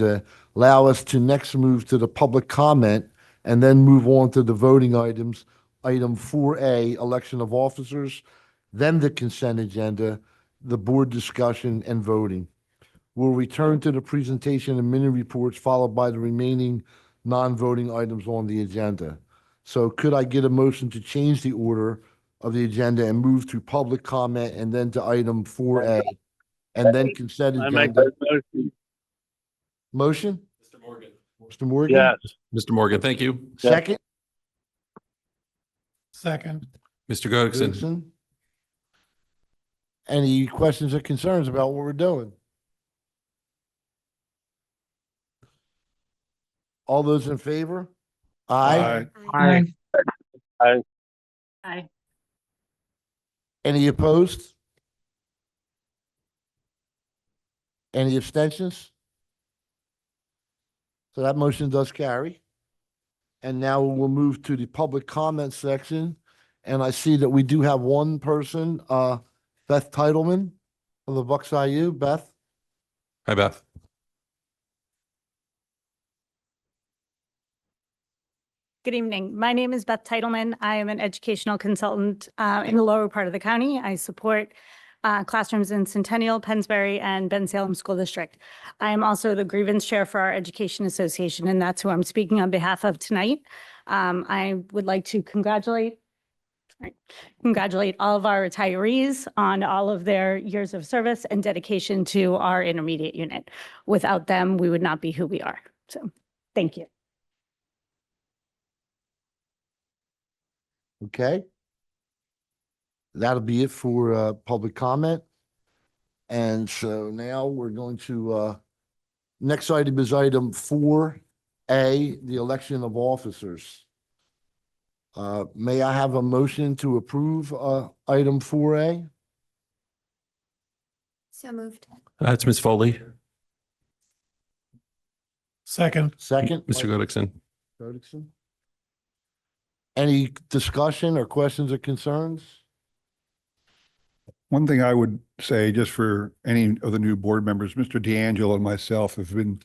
allow us to next move to the public comment and then move on to the voting items. Item 4A, election of officers, then the consent agenda, the board discussion and voting. We'll return to the presentation and minute reports followed by the remaining non-voting items on the agenda. So could I get a motion to change the order of the agenda and move to public comment and then to item 4A and then consent I make agenda? that motion. Motion? Mr. Morgan. Mr. Morgan? Yes. Mr. Morgan, thank you. Second? Second. Mr. Godekson. Dixon? Any questions or concerns about what we're doing? All those in favor? Aye. Aye. Aye. Any opposed? Any abstentions? So that motion does carry. And now we'll move to the public comment section. And I see that we do have one person, Beth Titleman of the Bucks IU. Beth? Hi, Beth. Good evening. My name is Beth Titleman. I am an educational consultant in the lower part of the county. I support classrooms in Centennial, Pennsbury, and Ben Salem School District. I am also the grievance chair for our Education Association, and that's who I'm speaking on behalf of tonight. I would like to congratulate all of our retirees on all of their years of service and dedication to our intermediate unit. Without them, we would not be who we are. So, thank you. Okay. That'll be it for public comment. And so now we're going to, next item is item 4A, the election of officers. May I have a motion to approve item 4A? So moved. That's Ms. Foley. Second. Second? Mr. Godekson. Godekson. Any discussion or questions or concerns? One thing I would say, just for any of the new board members, Mr. D'Angelo and myself have been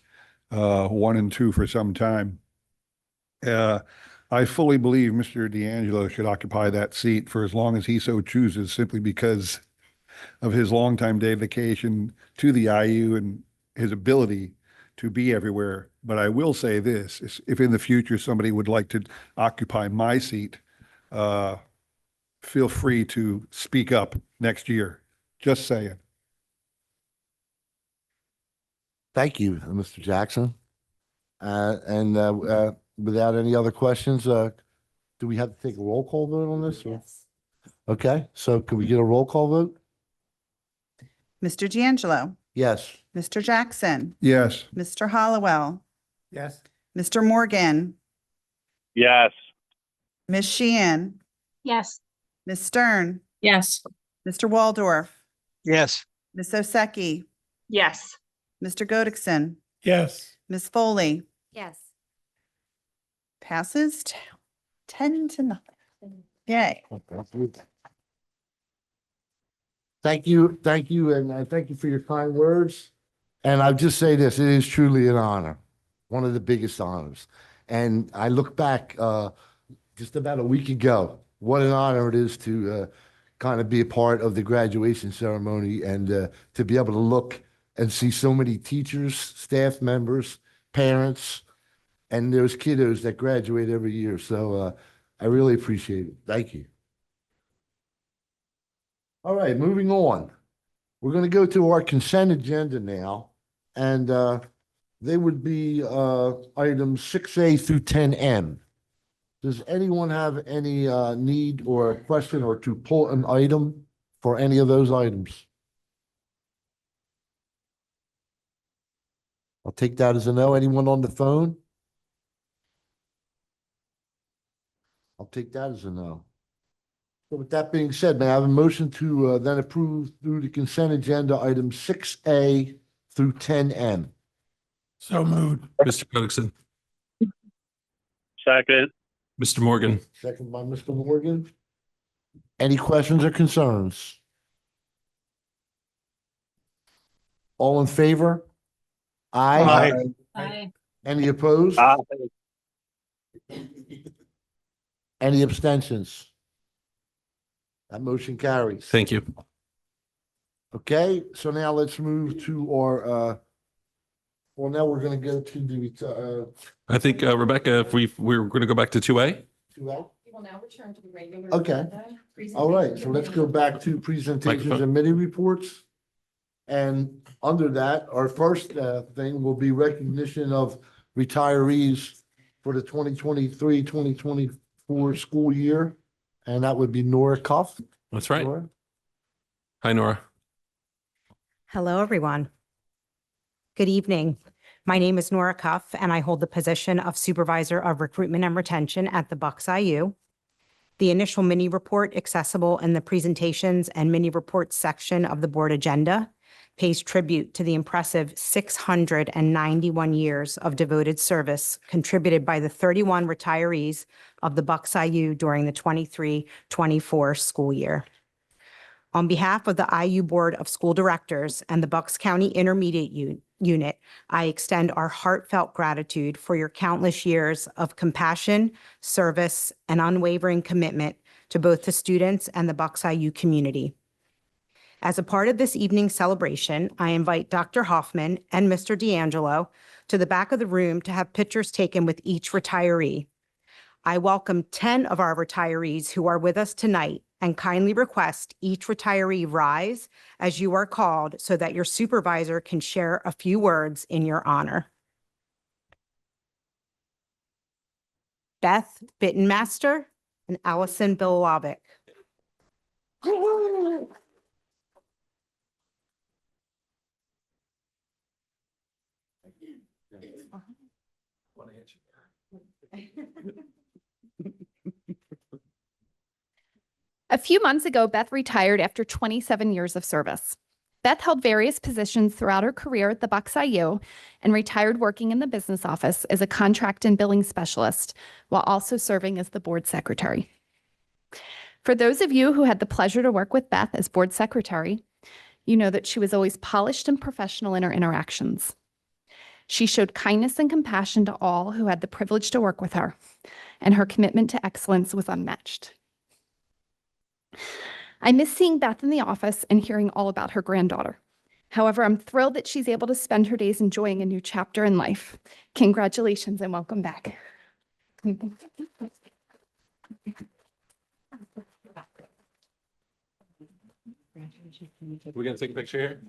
1 and 2 for some time. I fully believe Mr. D'Angelo should occupy that seat for as long as he so chooses, simply because of his longtime dedication to the IU and his ability to be everywhere. But I will say this, if in the future somebody would like to occupy my seat, feel free to speak up next year. Just saying. Thank you, Mr. Jackson. Without any other questions, do we have to take a roll call vote on this? Yes. Okay, so can we get a roll call vote? Mr. D'Angelo, Yes. Mr. Jackson, Yes. Mr. Hollowell, Yes. Mr. Morgan, Yes. Ms. Sheehan, Yes. Ms. Stern, Yes. Mr. Waldorf, Yes. Ms. Osecki, Yes. Mr. Godekson, Yes. Ms. Foley. Yes. Passes 10-0. Yay. Thank you, and thank you for your kind words. And I'll just say this, it is truly an honor, one of the biggest honors. And I look back just about a week ago, what an honor it is to kind of be a part of the graduation ceremony and to be able to look and see so many teachers, staff members, parents, and those kiddos that graduate every year. So I really appreciate it. Thank you. All right, moving on. We're going to go to our consent agenda now, and they would be items 6A through 10M. Does anyone have any need or a question or to pull an item for any of those items? I'll take that as a no. Anyone on the phone? I'll take that as a no. So with that being said, may I have a motion to then approve through the consent agenda items 6A through 10M? So moved. Mr. Godekson. Second. Mr. Morgan. Second by Mr. Morgan. Any questions or concerns? All in favor? Aye. Aye. Any opposed? Any abstentions? That motion carries. Thank you. Okay, so now let's move to our, well, now we're gonna go to the, I think, Rebecca, if we're going to go back to 2A. two out. We will now return to the regular. Okay. agenda. All right, so let's go back to presentations Microphone. and mini reports. And under that, our first thing will be recognition of retirees for the 2023-2024 school year. And that would be Nora Cuff. That's right. Nora? Hi, Nora. Hello, everyone. Good evening. My name is Nora Cuff, and I hold the position of Supervisor of Recruitment and Retention at the Bucks IU. The initial mini report accessible in the presentations and mini reports section of the board agenda pays tribute to the impressive 691 years of devoted service contributed by the 31 retirees of the Bucks IU during the 23-24 school year. On behalf of the IU Board of School Directors and the Bucks County Intermediate Unit, I extend our heartfelt gratitude for your countless years of compassion, service, and unwavering commitment to both the students and the Bucks IU community. As a part of this evening's celebration, I invite Dr. Hoffman and Mr. D'Angelo to the back of the room to have pictures taken with each retiree. I welcome 10 of our retirees who are with us tonight and kindly request each retiree rise as you are called so that your supervisor can share a few words in your honor. Beth Bittenmaster and Allison Bilovic. A few months ago, Beth retired after 27 years of service. Beth held various positions throughout her career at the Bucks IU and retired working in the business office as a contract and billing specialist while also serving as the board secretary. For those of you who had the pleasure to work with Beth as board secretary, you know that she was always polished and professional in her interactions. She showed kindness and compassion to all who had the privilege to work with her, and her commitment to excellence was unmatched. I miss seeing Beth in the office and hearing all about her granddaughter. However, I'm thrilled that she's able to spend her days enjoying a new chapter in life. Congratulations and welcome back. We're going to take a picture here?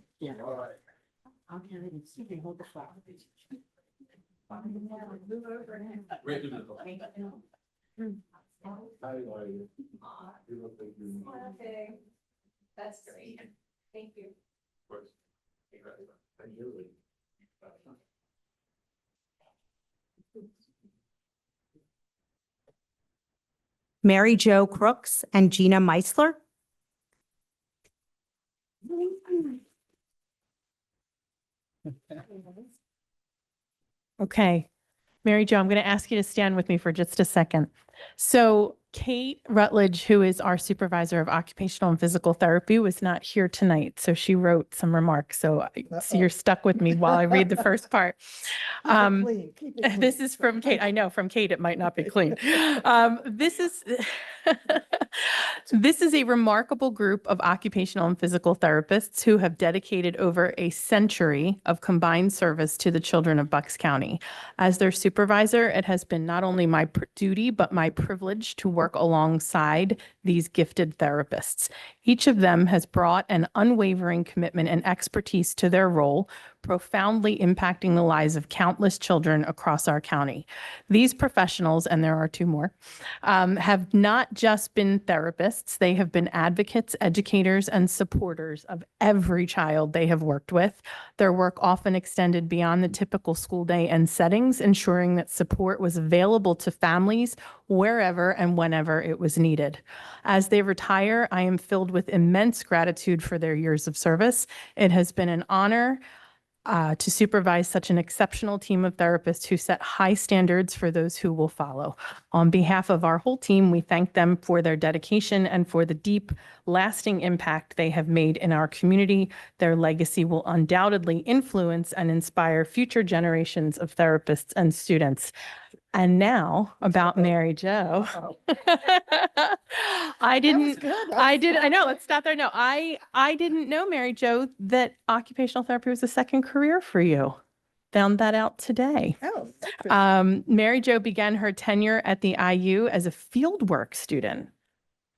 Right in the middle. That's great. Thank you. Mary Jo Crooks and Gina Meisler. Okay. Mary Jo, I'm going to ask you to stand with me for just a second. So Kate Rutledge, who is our supervisor of occupational and physical therapy, was not here tonight. So she wrote some remarks. So you're stuck with me while I read the first part. This is from Kate. I know from Kate, it might not be clean. This is a remarkable group of occupational and physical therapists who have dedicated over a century of combined service to the children of Bucks County. As their supervisor, it has been not only my duty, but my privilege to work alongside these gifted therapists. Each of them has brought an unwavering commitment and expertise to their role, profoundly impacting the lives of countless children across our county. These professionals, and there are two more, have not just been therapists, they have been advocates, educators, and supporters of every child they have worked with. Their work often extended beyond the typical school day and settings, ensuring that support was available to families wherever and whenever it was needed. As they retire, I am filled with immense gratitude for their years of service. It has been an honor to supervise such an exceptional team of therapists who set high standards for those who will follow. On behalf of our whole team, we thank them for their dedication and for the deep, lasting impact they have made in our community. Their legacy will undoubtedly influence and inspire future generations of therapists and students. And now about Mary Jo. I know, let's stop there. No, I didn't know, Mary Jo, that occupational therapy was a second career for you. Found that out today. Oh. Mary Jo began her tenure at the IU as a fieldwork student.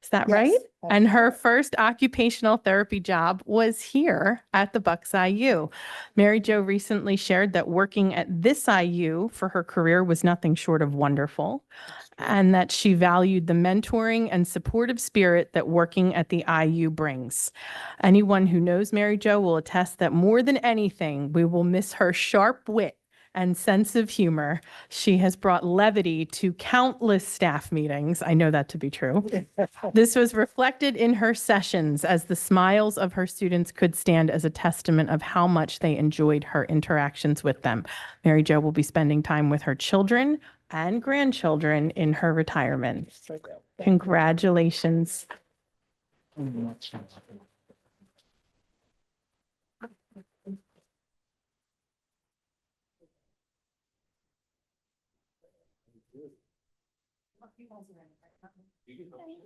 Is that right? And her first occupational therapy job was here at the Bucks IU. Mary Jo recently shared that working at this IU for her career was nothing short of wonderful, and that she valued the mentoring and supportive spirit that working at the IU brings. Anyone who knows Mary Jo will attest that more than anything, we will miss her sharp wit and sense of humor. She has brought levity to countless staff meetings. I know that to be true. This was reflected in her sessions, as the smiles of her students could stand as a testament of how much they enjoyed her interactions with them. Mary Jo will be spending time with her children and grandchildren in her retirement. Congratulations.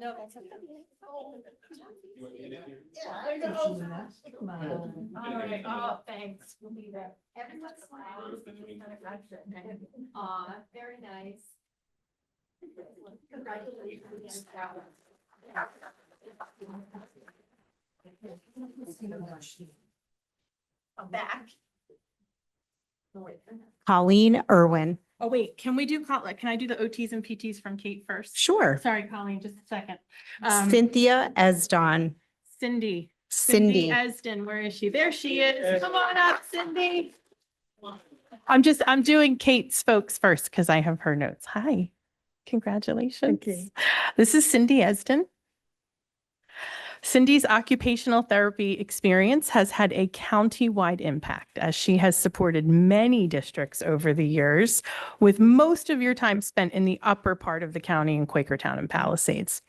No, that's okay. All right. Oh, thanks. We'll be there. Everyone smile. Aw, very nice. Congratulations. I'm back. Colleen Irwin. Oh, wait, can we do, can I do the OTs and PTs from Kate first? Sure. Sorry, Colleen, just a second. Cynthia Esdon. Cindy Cindy. Esden, where is she? There she is. Come on up, Cindy. I'm doing Kate's folks first because I have her notes. Hi, congratulations. This is Cindy Esden. Cindy's occupational therapy experience has had a county-wide impact, as she has supported many districts over the years, with most of your time spent in the upper part of the county in Quakertown and Palisades.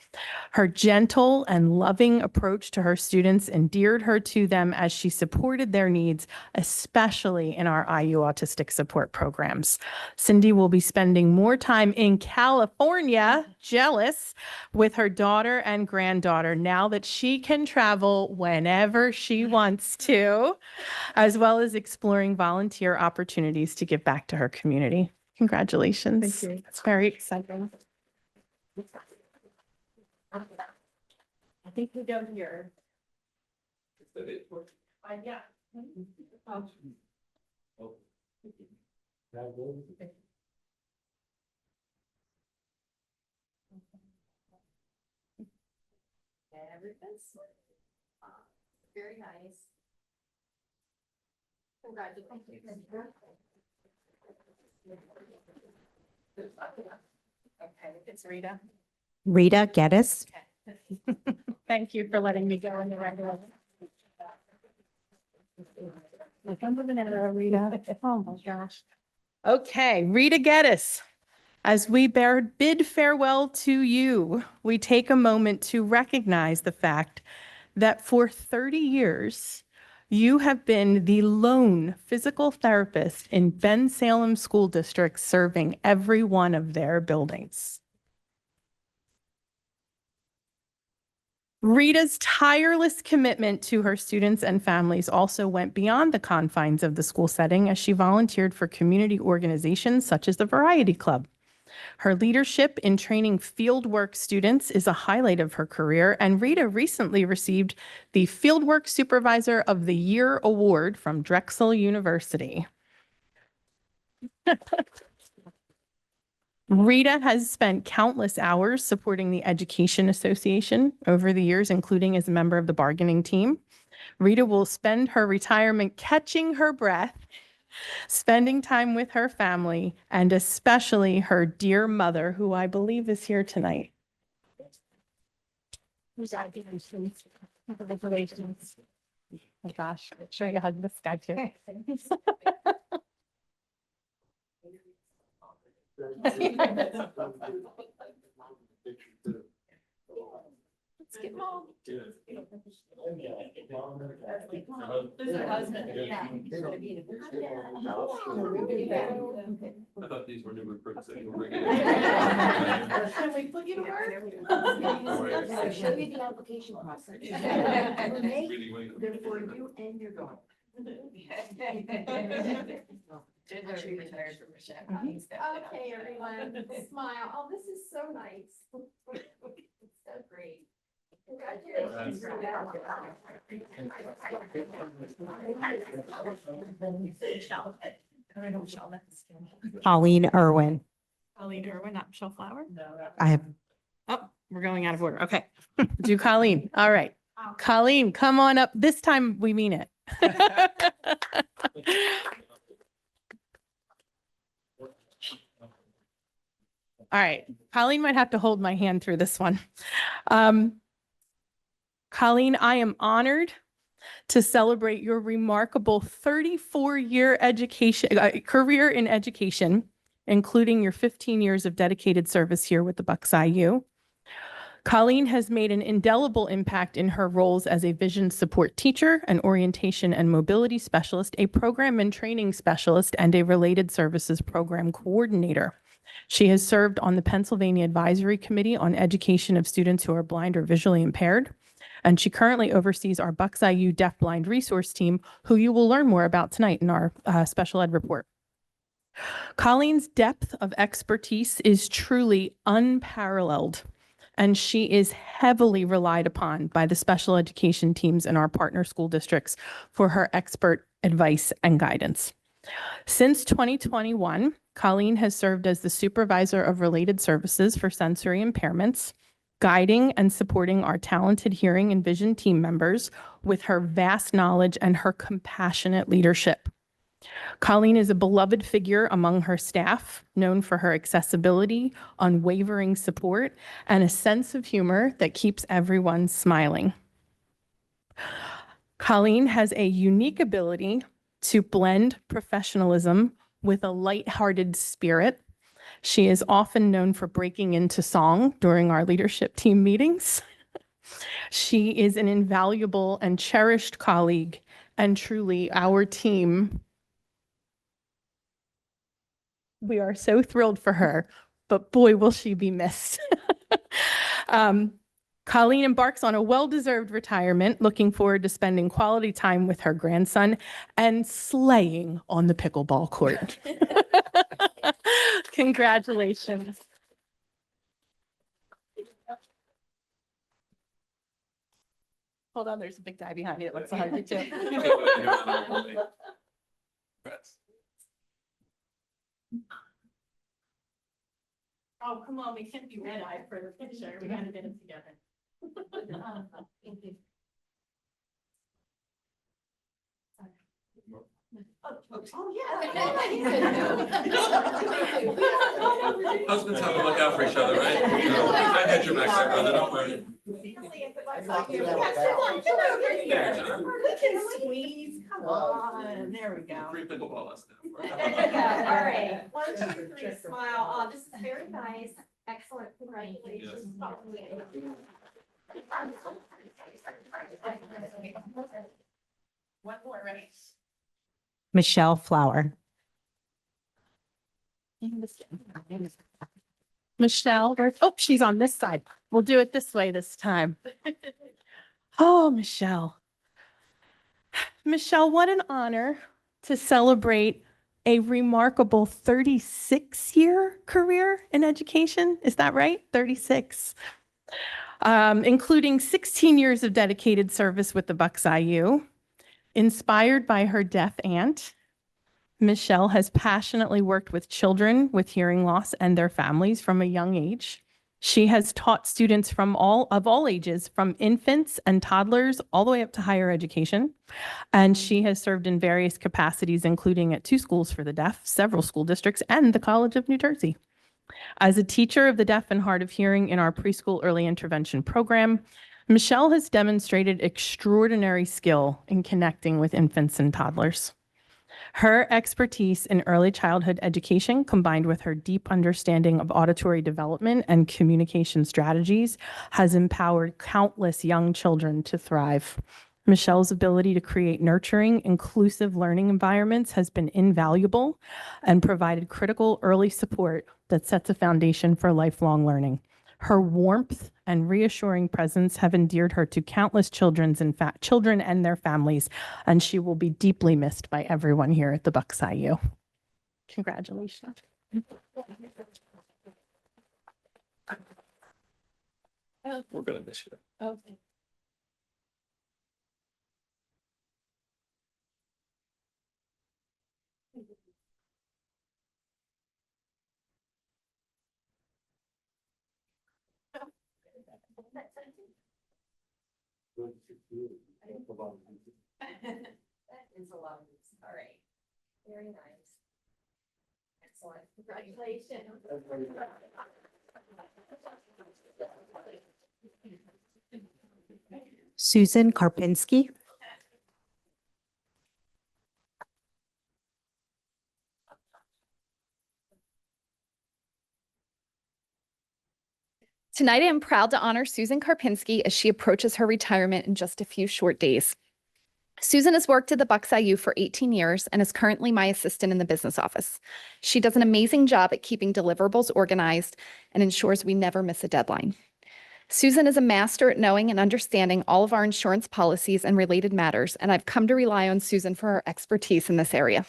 Her gentle and loving approach to her students endeared her to them as she supported their needs, especially in our IU autistic support programs. Cindy will be spending more time in California, jealous, with her daughter and granddaughter now that she can travel whenever she wants to, as well as exploring volunteer opportunities to give back to her community. Congratulations. Thank you. It's very exciting. I think we go here. Yeah. Very nice. Congratulations. Okay, it's Rita. Rita Geddes. Thank you for letting me go in the regular. Rita. Oh my gosh. Okay, Rita Geddes. As we bid farewell to you, we take a moment to recognize the fact that for 30 years, you have been the lone physical therapist in Ben Salem School District, serving every one of their buildings. Rita's tireless commitment to her students and families also went beyond the confines of the school setting, as she volunteered for community organizations such as the Variety Club. Her leadership in training fieldwork students is a highlight of her career, and Rita recently received the Fieldwork Supervisor of the Year Award from Drexel University. Rita has spent countless hours supporting the Education Association over the years, including as a member of the bargaining team. Rita will spend her retirement catching her breath, spending time with her family, and especially her dear mother, who I believe is here tonight. Congratulations. Oh gosh, make sure you hug this guy too. Let's get mom. I thought these were new recruits that you were bringing. Can we put you to work? Show you the application process. Really waiting. They're for you and you're going. Okay, everyone, smile. Oh, this is so nice. It's so great. Colleen Irwin. Colleen Irwin, not Michelle Flower. I have Oh, we're going out of order. Okay. Do Colleen. All right. Colleen, come on up. This time we mean it. All right. Colleen might have to hold my hand through this one. Colleen, I am honored to celebrate your remarkable 34-year career in education, including your 15 years of dedicated service here with the Bucks IU. Colleen has made an indelible impact in her roles as a vision support teacher, an orientation and mobility specialist, a program and training specialist, and a related services program coordinator. She has served on the Pennsylvania Advisory Committee on Education of Students who are blind or visually impaired, and she currently oversees our Bucks IU Deaf-Blind Resource Team, who you will learn more about tonight in our special ed report. Colleen's depth of expertise is truly unparalleled, and she is heavily relied upon by the special education teams in our partner school districts for her expert advice and guidance. Since 2021, Colleen has served as the supervisor of related services for sensory impairments, guiding and supporting our talented hearing and vision team members with her vast knowledge and her compassionate leadership. Colleen is a beloved figure among her staff, known for her accessibility, unwavering support, and a sense of humor that keeps everyone smiling. Colleen has a unique ability to blend professionalism with a lighthearted spirit. She is often known for breaking into song during our leadership team meetings. She is an invaluable and cherished colleague, and truly our team. We are so thrilled for her, but boy, will she be missed. Colleen embarks on a well-deserved retirement, looking forward to spending quality time with her grandson and slaying on the pickleball court. Congratulations. Hold on, there's a big guy behind me that looks 102. Oh, come on, we can't be red-eyed for the picture. We gotta get it together. Oh, Husbands have to look out for each other, right? You know, I had your back there, brother, don't worry. We can squeeze, come on, there we go. Free pickleball lesson. All right, 1, 2, 3, smile. Oh, this is very nice. Excellent, congratulations. One more, right? Michelle Flower. Michelle, oh, she's on this side. We'll do it this way this time. Oh, Michelle. Michelle, what an honor to celebrate a remarkable 36-year career in education. Is that right? 36. Including 16 years of dedicated service with the Bucks IU. Inspired by her deaf aunt, Michelle has passionately worked with children with hearing loss and their families from a young age. She has taught students from all ages, from infants and toddlers all the way up to higher education. And she has served in various capacities, including at 2 schools for the deaf, several school districts, and the College of New Jersey. As a teacher of the deaf and hard of hearing in our preschool early intervention program, Michelle has demonstrated extraordinary skill in connecting with infants and toddlers. Her expertise in early childhood education, combined with her deep understanding of auditory development and communication strategies, has empowered countless young children to thrive. Michelle's ability to create nurturing, inclusive learning environments has been invaluable and provided critical early support that sets a foundation for lifelong learning. Her warmth and reassuring presence have endeared her to countless children and their families, and she will be deeply missed by everyone here at the Bucks IU. Congratulations. We're gonna miss you. Okay. That is a lot. All right. Very nice. Excellent. Congratulations. Susan Karpinski. Tonight, I am proud to honor Susan Karpinski as she approaches her retirement in just a few short days. Susan has worked at the Bucks IU for 18 years and is currently my assistant in the business office. She does an amazing job at keeping deliverables organized and ensures we never miss a deadline. Susan is a master at knowing and understanding all of our insurance policies and related matters, and I've come to rely on Susan for her expertise in this area.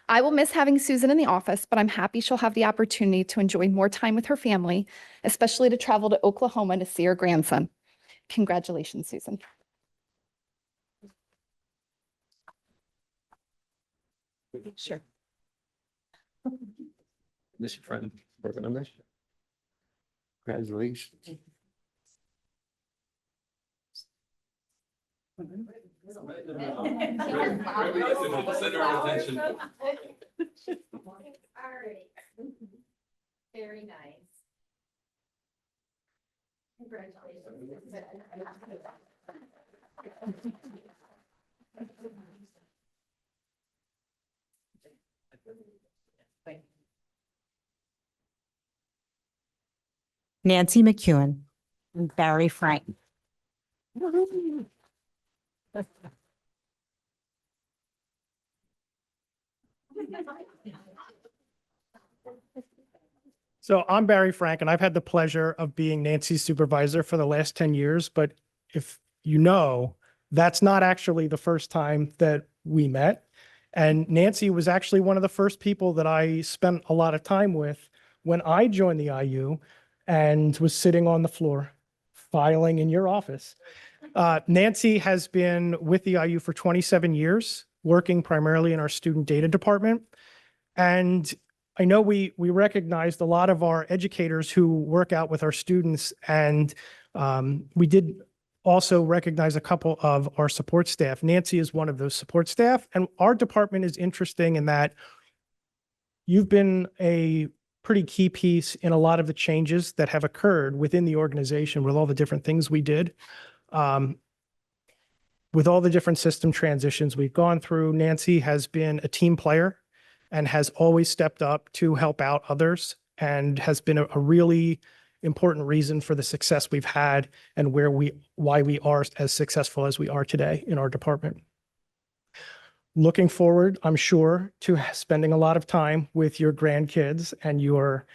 I will miss having Susan in the office, but I'm happy she'll have the opportunity to enjoy more time with her family, especially to travel to Oklahoma to see her grandson. Congratulations, Susan. Sure. Miss your friend. We're gonna miss you. Congratulations. Center of attention. All right. Very nice. Congratulations. Nancy McEwen. And Barry Frank. So I'm Barry Frank, and I've had the pleasure of being Nancy's supervisor for the last 10 years. But if you know, that's not actually the first time that we met. And Nancy was actually one of the first people that I spent a lot of time with when I joined the IU and was sitting on the floor filing in your office. Nancy has been with the IU for 27 years, working primarily in our student data department. And I know we recognized a lot of our educators who work out with our students, and we did also recognize a couple of our support staff. Nancy is one of those support staff, and our department is interesting in that you've been a pretty key piece in a lot of the changes that have occurred within the organization with all the different things we did. With all the different system transitions we've gone through, Nancy has been a team player and has always stepped up to help out others and has been a really important reason for the success we've had and why we are as successful as we are today in our department. Looking forward, I'm sure, to spending a lot of time with your grandkids and your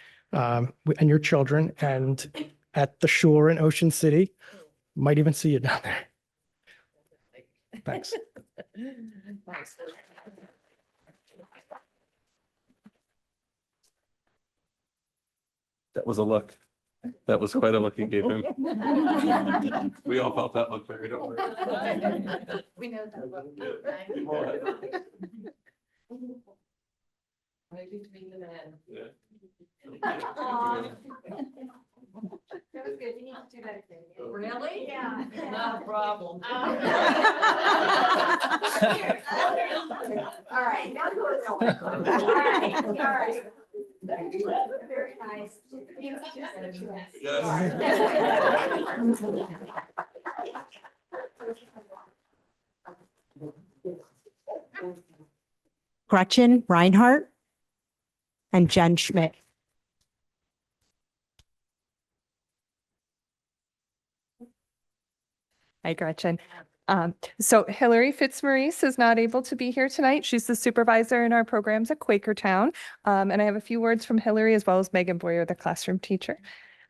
children and at the shore in Ocean City. Might even see you down there. Thanks. That was a look. That was quite a look you gave him. We all felt that look, Barry, don't worry. We know that. Right between the men. Yeah. That was good. You need to do that again. Really? Yeah. Not a problem. All right. Now go. All right. All right. Very nice. Gretchen Reinhardt and Jen Schmidt. Hi, Gretchen. So Hillary Fitzmaurice is not able to be here tonight. She's the supervisor in our programs at Quakertown. And I have a few words from Hillary as well as Megan Boyer, the classroom teacher.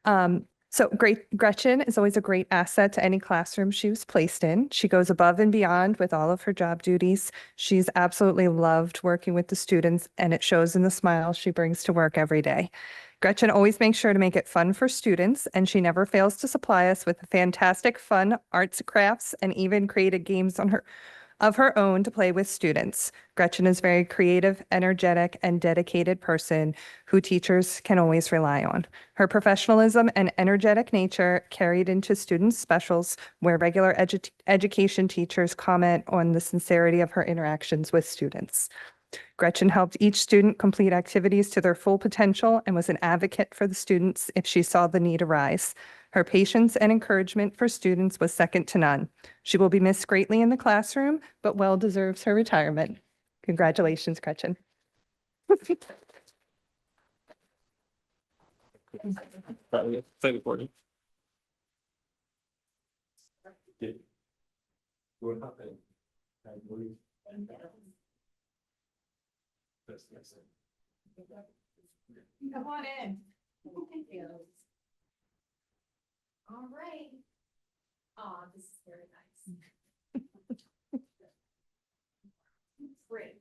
So Gretchen is always a great asset to any classroom she was placed in. She goes above and beyond with all of her job duties. She's absolutely loved working with the students, and it shows in the smile she brings to work every day. Gretchen always makes sure to make it fun for students, and she never fails to supply us with fantastic fun arts, crafts, and even created games of her own to play with students. Gretchen is a very creative, energetic, and dedicated person who teachers can always rely on. Her professionalism and energetic nature carried into students' specials, where regular education teachers comment on the sincerity of her interactions with students. Gretchen helped each student complete activities to their full potential and was an advocate for the students if she saw the need arise. Her patience and encouragement for students was second to none. She will be missed greatly in the classroom, but well deserves her retirement. Congratulations, Gretchen. Excited for you. What happened? Come on in. All right. Oh, this is very nice. Great.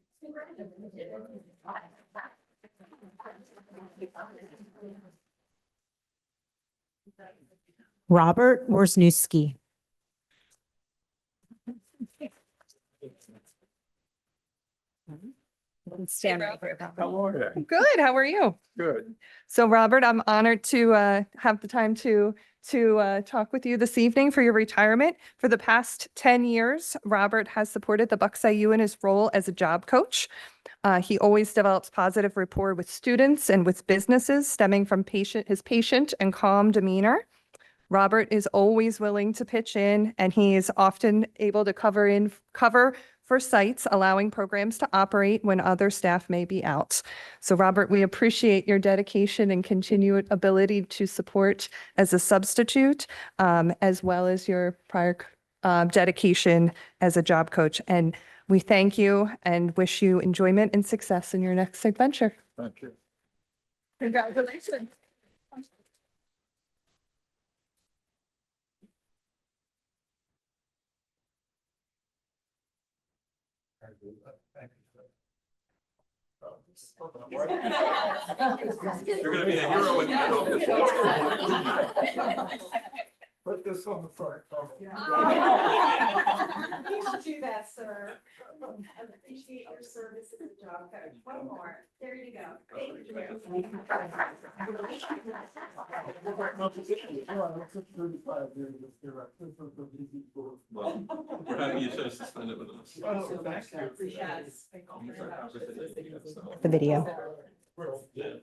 Robert Worzniewski. Stand right here. How are you? Good. How are you? Good. So Robert, I'm honored to have the time to talk with you this evening for your retirement. For the past 10 years, Robert has supported the Bucks IU in his role as a job coach. He always develops positive rapport with students and with businesses stemming from his patient and calm demeanor. Robert is always willing to pitch in, and he is often able to cover for sites, allowing programs to operate when other staff may be out. So Robert, we appreciate your dedication and continued ability to support as a substitute, as well as your prior dedication as a job coach. And we thank you and wish you enjoyment and success in your next adventure. Thank you. Congratulations. You're gonna be a hero when you get home. Put this on the front. Please do that, sir. I appreciate your service as a job coach. One more. There you go. Thank Well, we're happy you chose to spend it with us. Yes. The video. Yeah.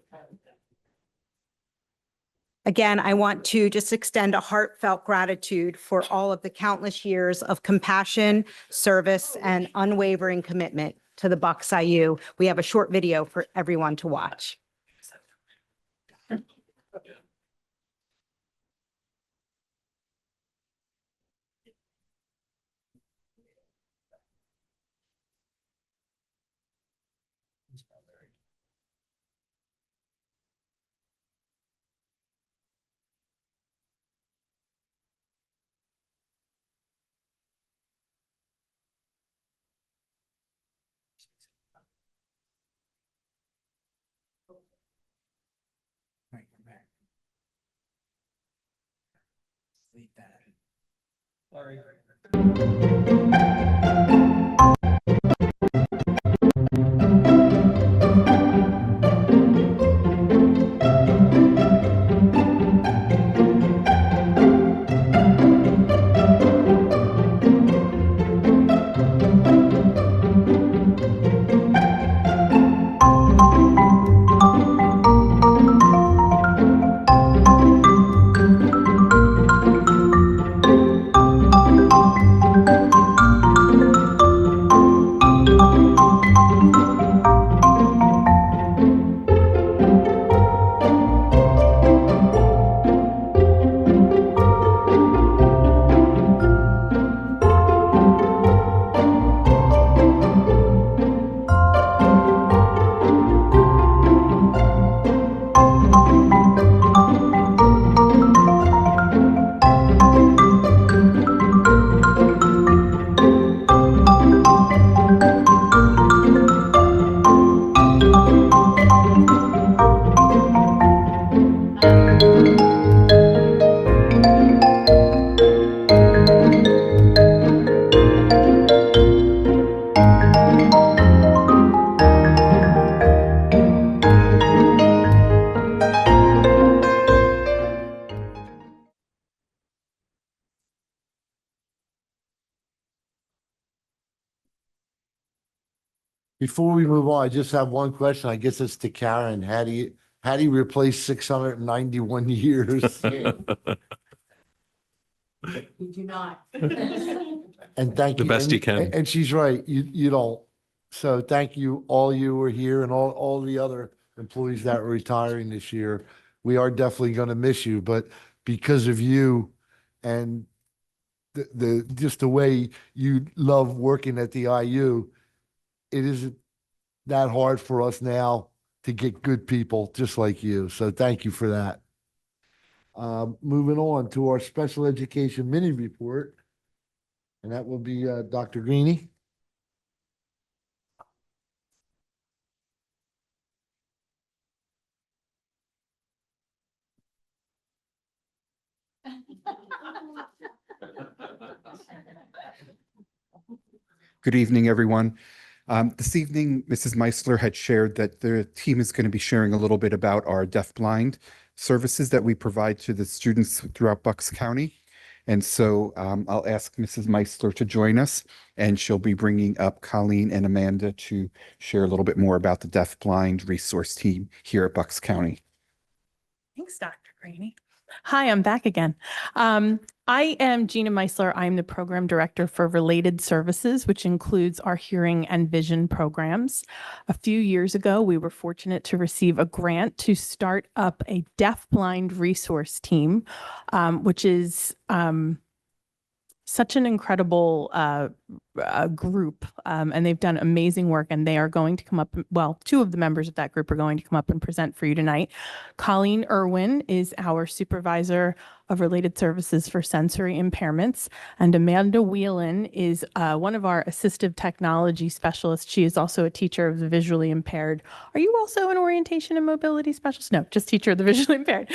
Again, I want to just extend a heartfelt gratitude for all of the countless years of compassion, service, and unwavering commitment to the Bucks IU. We have a short video for everyone to watch. Before we move on, I just have one question. I guess it's to Karen. How do you replace 691 years? We do not. And thank The you. best you and- can. And she's right. You don't. So thank you, all you were here and all the other employees that are retiring this year. We are definitely going to miss you, but because of you and just the way you love working at the IU, it isn't that hard for us now to get good people just like you. So thank you for that. Moving on to our special education mini report, and that will be Dr. Greeny. Good evening, everyone. This evening, Mrs. Meisler had shared that the team is going to be sharing a little bit about our deafblind services that we provide to the students throughout Bucks County. And so I'll ask Mrs. Meisler to join us, and she'll be bringing up Colleen and Amanda to share a little bit more about the deafblind resource team here at Bucks County. Thanks, Dr. Greeny. Hi, I'm back again. I am Gina Meisler. I'm the program director for Related Services, which includes our hearing and vision programs. A few years ago, we were fortunate to receive a grant to start up a deafblind resource team, which is such an incredible group, and they've done amazing work, and they are going to come up, well, two of the members of that group are going to come up and present for you tonight. Colleen Irwin is our supervisor of Related Services for sensory impairments, and Amanda Whelan is one of our assistive technology specialists. She is also a teacher of the visually impaired. Are you also an orientation and mobility specialist? No, just teacher of the visually impaired.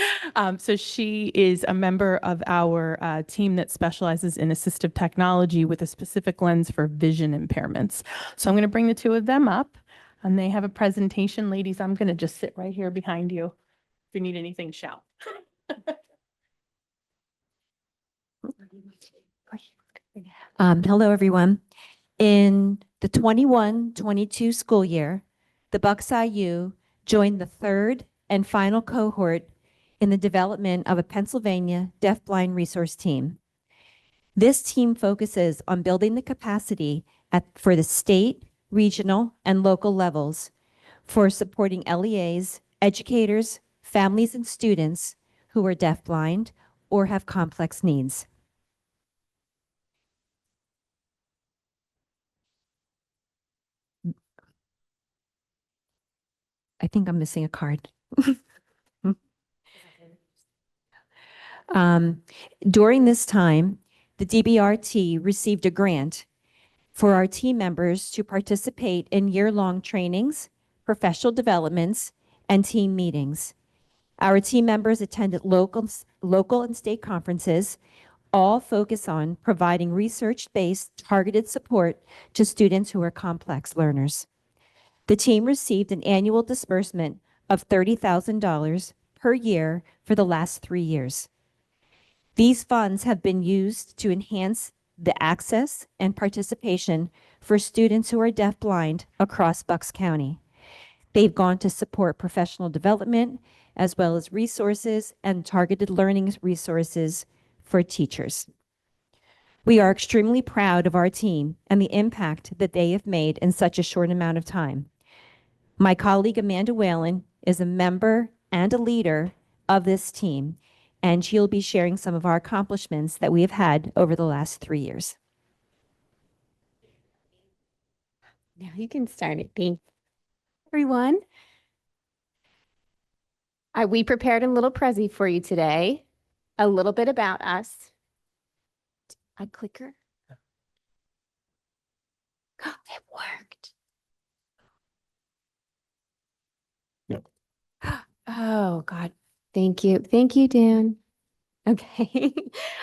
So she is a member of our team that specializes in assistive technology with a specific lens for vision impairments. So I'm going to bring the two of them up, and they have a presentation. Ladies, I'm going to just sit right here behind you. If you need anything, shout. Hello, everyone. In the 21-22 school year, the Bucks IU joined the third and final cohort in the development of a Pennsylvania deafblind resource team. This team focuses on building the capacity for the state, regional, and local levels for supporting LEAs, educators, families, and students who are deafblind or have complex needs. I think I'm missing a card. During this time, the DBRT received a grant for our team members to participate in year-long trainings, professional developments, and team meetings. Our team members attended local and state conferences, all focus on providing research-based targeted support to students who are complex learners. The team received an annual disbursement of $30,000 per year for the last 3 years. These funds have been used to enhance the access and participation for students who are deafblind across Bucks County. They've gone to support professional development as well as resources and targeted learning resources for teachers. We are extremely proud of our team and the impact that they have made in such a short amount of time. My colleague Amanda Whalen is a member and a leader of this team, and she'll be sharing some of our accomplishments that we have had over the last 3 years. Now you can start it, Pink. Everyone, we prepared a little prezi for you today, a little bit about us. A clicker. It worked. Oh, God. Thank you. Thank you, Dan. Okay.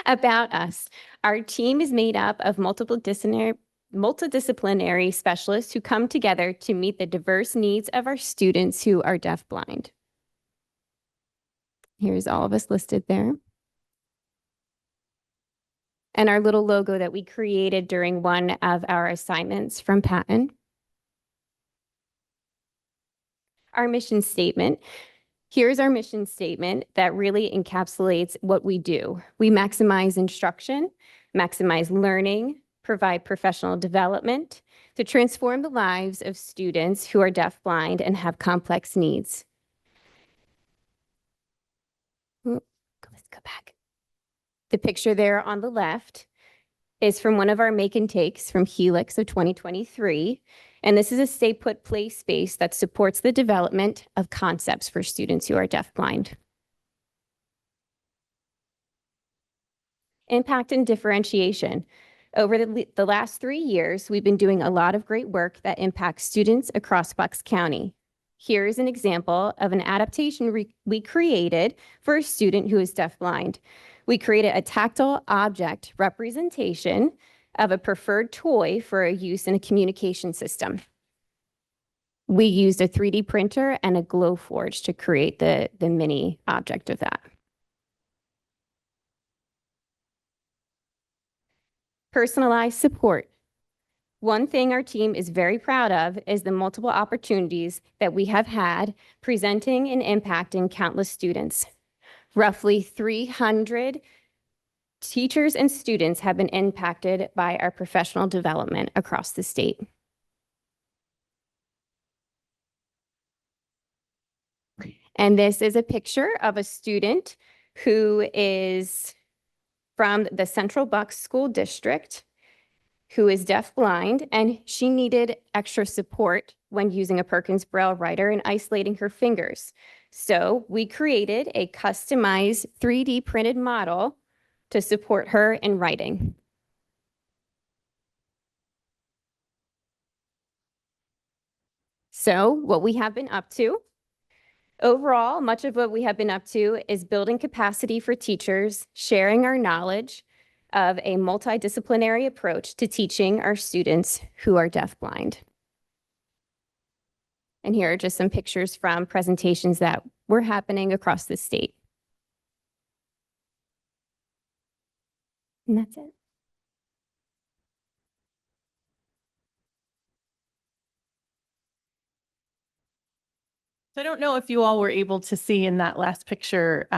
About us. Our team is made up of multidisciplinary specialists who come together to meet the diverse needs of our students who are deafblind. Here's all of us listed there. And our little logo that we created during one of our assignments from Patton. our mission statement. Here's our mission statement that really encapsulates what we do. We maximize instruction, maximize learning, provide professional development to transform the lives of students who are deafblind and have complex needs. Let's go back. The picture there on the left is from one of our make and takes from Helix of 2023. And this is a stay put play space that supports the development of concepts for students who are deafblind. Impact and differentiation. Over the last 3 years, we've been doing a lot of great work that impacts students across Bucks County. Here is an example of an adaptation we created for a student who is deafblind. We created a tactile object representation of a preferred toy for a use in a communication system. We used a 3D printer and a Glowforge to create the mini object of that. Personalized support. One thing our team is very proud of is the multiple opportunities that we have had presenting and impacting countless students. Roughly 300 teachers and students have been impacted by our professional development across the state. And this is a picture of a student who is from the Central Bucks School District, who is deafblind, and she needed extra support when using a Perkins Braille writer and isolating her fingers. So we created a customized 3D printed model to support her in writing. So what we have been up to, overall, much of what we have been up to is building capacity for teachers, sharing our knowledge of a multidisciplinary approach to teaching our students who are deafblind. And here are just some pictures from presentations that were happening across the state. And that's it. So I don't know if you all were able to see in that last picture,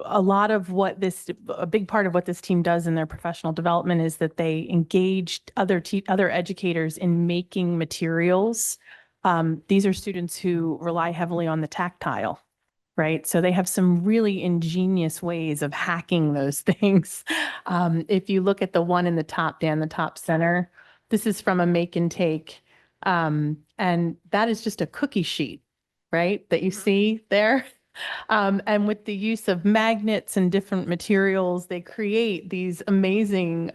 a lot of what a big part of what this team does in their professional development is that they engage other educators in making materials. These are students who rely heavily on the tactile, right? So they have some really ingenious ways of hacking those things. If you look at the one in the top, Dan, the top center, this is from a make and take. And that is just a cookie sheet, right? That you see there. And with the use of magnets and different materials, they create these amazing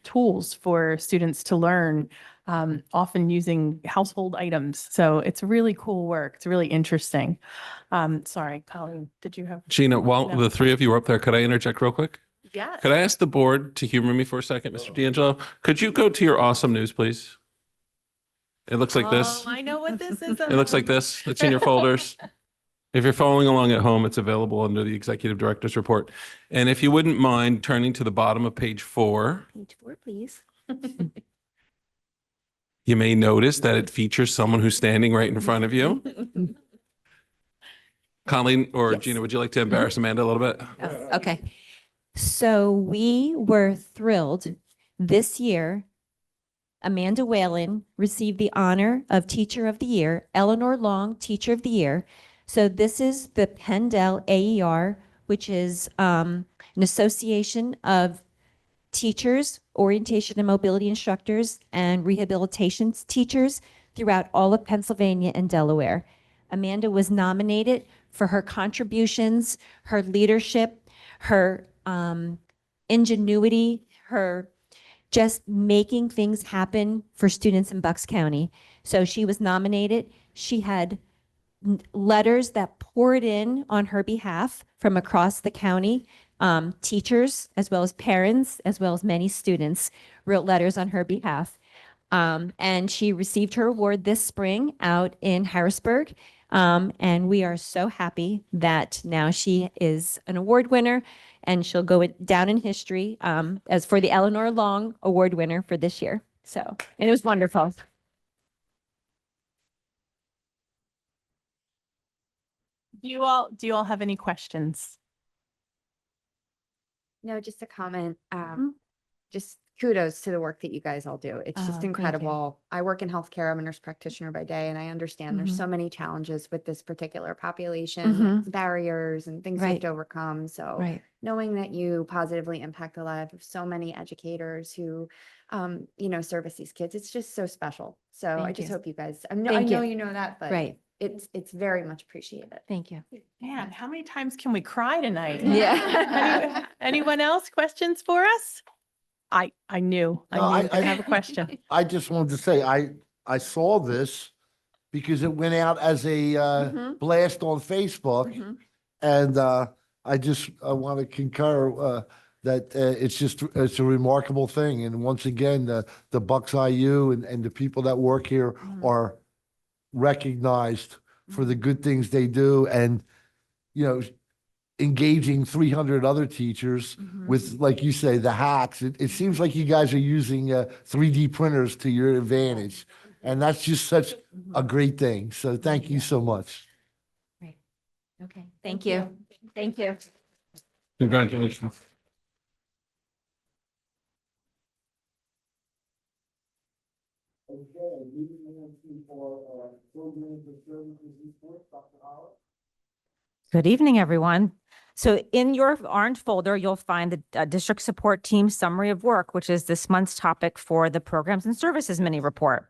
tools for students to learn, often using household items. So it's really cool work. It's really interesting. Sorry, Colleen, did you have? Gina, while No. the three of you are up there, could I interject real quick? Yes. Could I ask the board to humor me for a second, Mr. D'Angelo? Could you go to your awesome news, please? It looks like this. Oh, I know what this is. It looks like this. It's in your folders. If you're following along at home, it's available under the Executive Director's Report. And if you wouldn't mind turning to the bottom of page 4, Page 4, please. you may notice that it features someone who's standing right in front of you. Colleen or Yes. Gina, would you like to embarrass Amanda a little bit? Okay. So we were thrilled this year. Amanda Whalen received the honor of Teacher of the Year, Eleanor Long Teacher of the Year. So this is the Pendel AER, which is an association of teachers, orientation and mobility instructors, and rehabilitation teachers throughout all of Pennsylvania and Delaware. Amanda was nominated for her contributions, her leadership, her ingenuity, her just making things happen for students in Bucks County. So she was nominated. She had letters that poured in on her behalf from across the county. Teachers, as well as parents, as well as many students, wrote letters on her behalf. And she received her award this spring out in Harrisburg. And we are so happy that now she is an award winner and she'll go down in history as for the Eleanor Long Award winner for this year. So, and it was wonderful. Do you all have any questions? No, just a comment. Just kudos to the work that you guys all do. It's Oh, just thank you. incredible. I work in healthcare. I'm a nurse practitioner by day, and I understand there's Mhm. so many challenges with this particular population, barriers and things you have Right. to overcome. So Right. knowing that you positively impact the lives of so many educators who, service these kids, it's just so special. So I Thank just you. hope you guys, I Thank know you. you know that, but Right. it's very much appreciated. Thank you. Man, how many times can we cry tonight? Yeah. Anyone else questions for us? I knew No, you were gonna have a question. I just wanted to say, I saw this because it went out as a blast on Facebook. And I want to concur that it's a remarkable thing. And once again, the Bucks IU and the people that work here are recognized for the good things they do, and engaging 300 other teachers with, like you say, the hacks. It seems like you guys are using 3D printers to your advantage, and that's just such a great thing. So thank you so much. Okay. Thank you. Thank you. Congratulations. Good evening, everyone. So in your orange folder, you'll find the District Support Team Summary of Work, which is this month's topic for the Programs and Services Mini Report.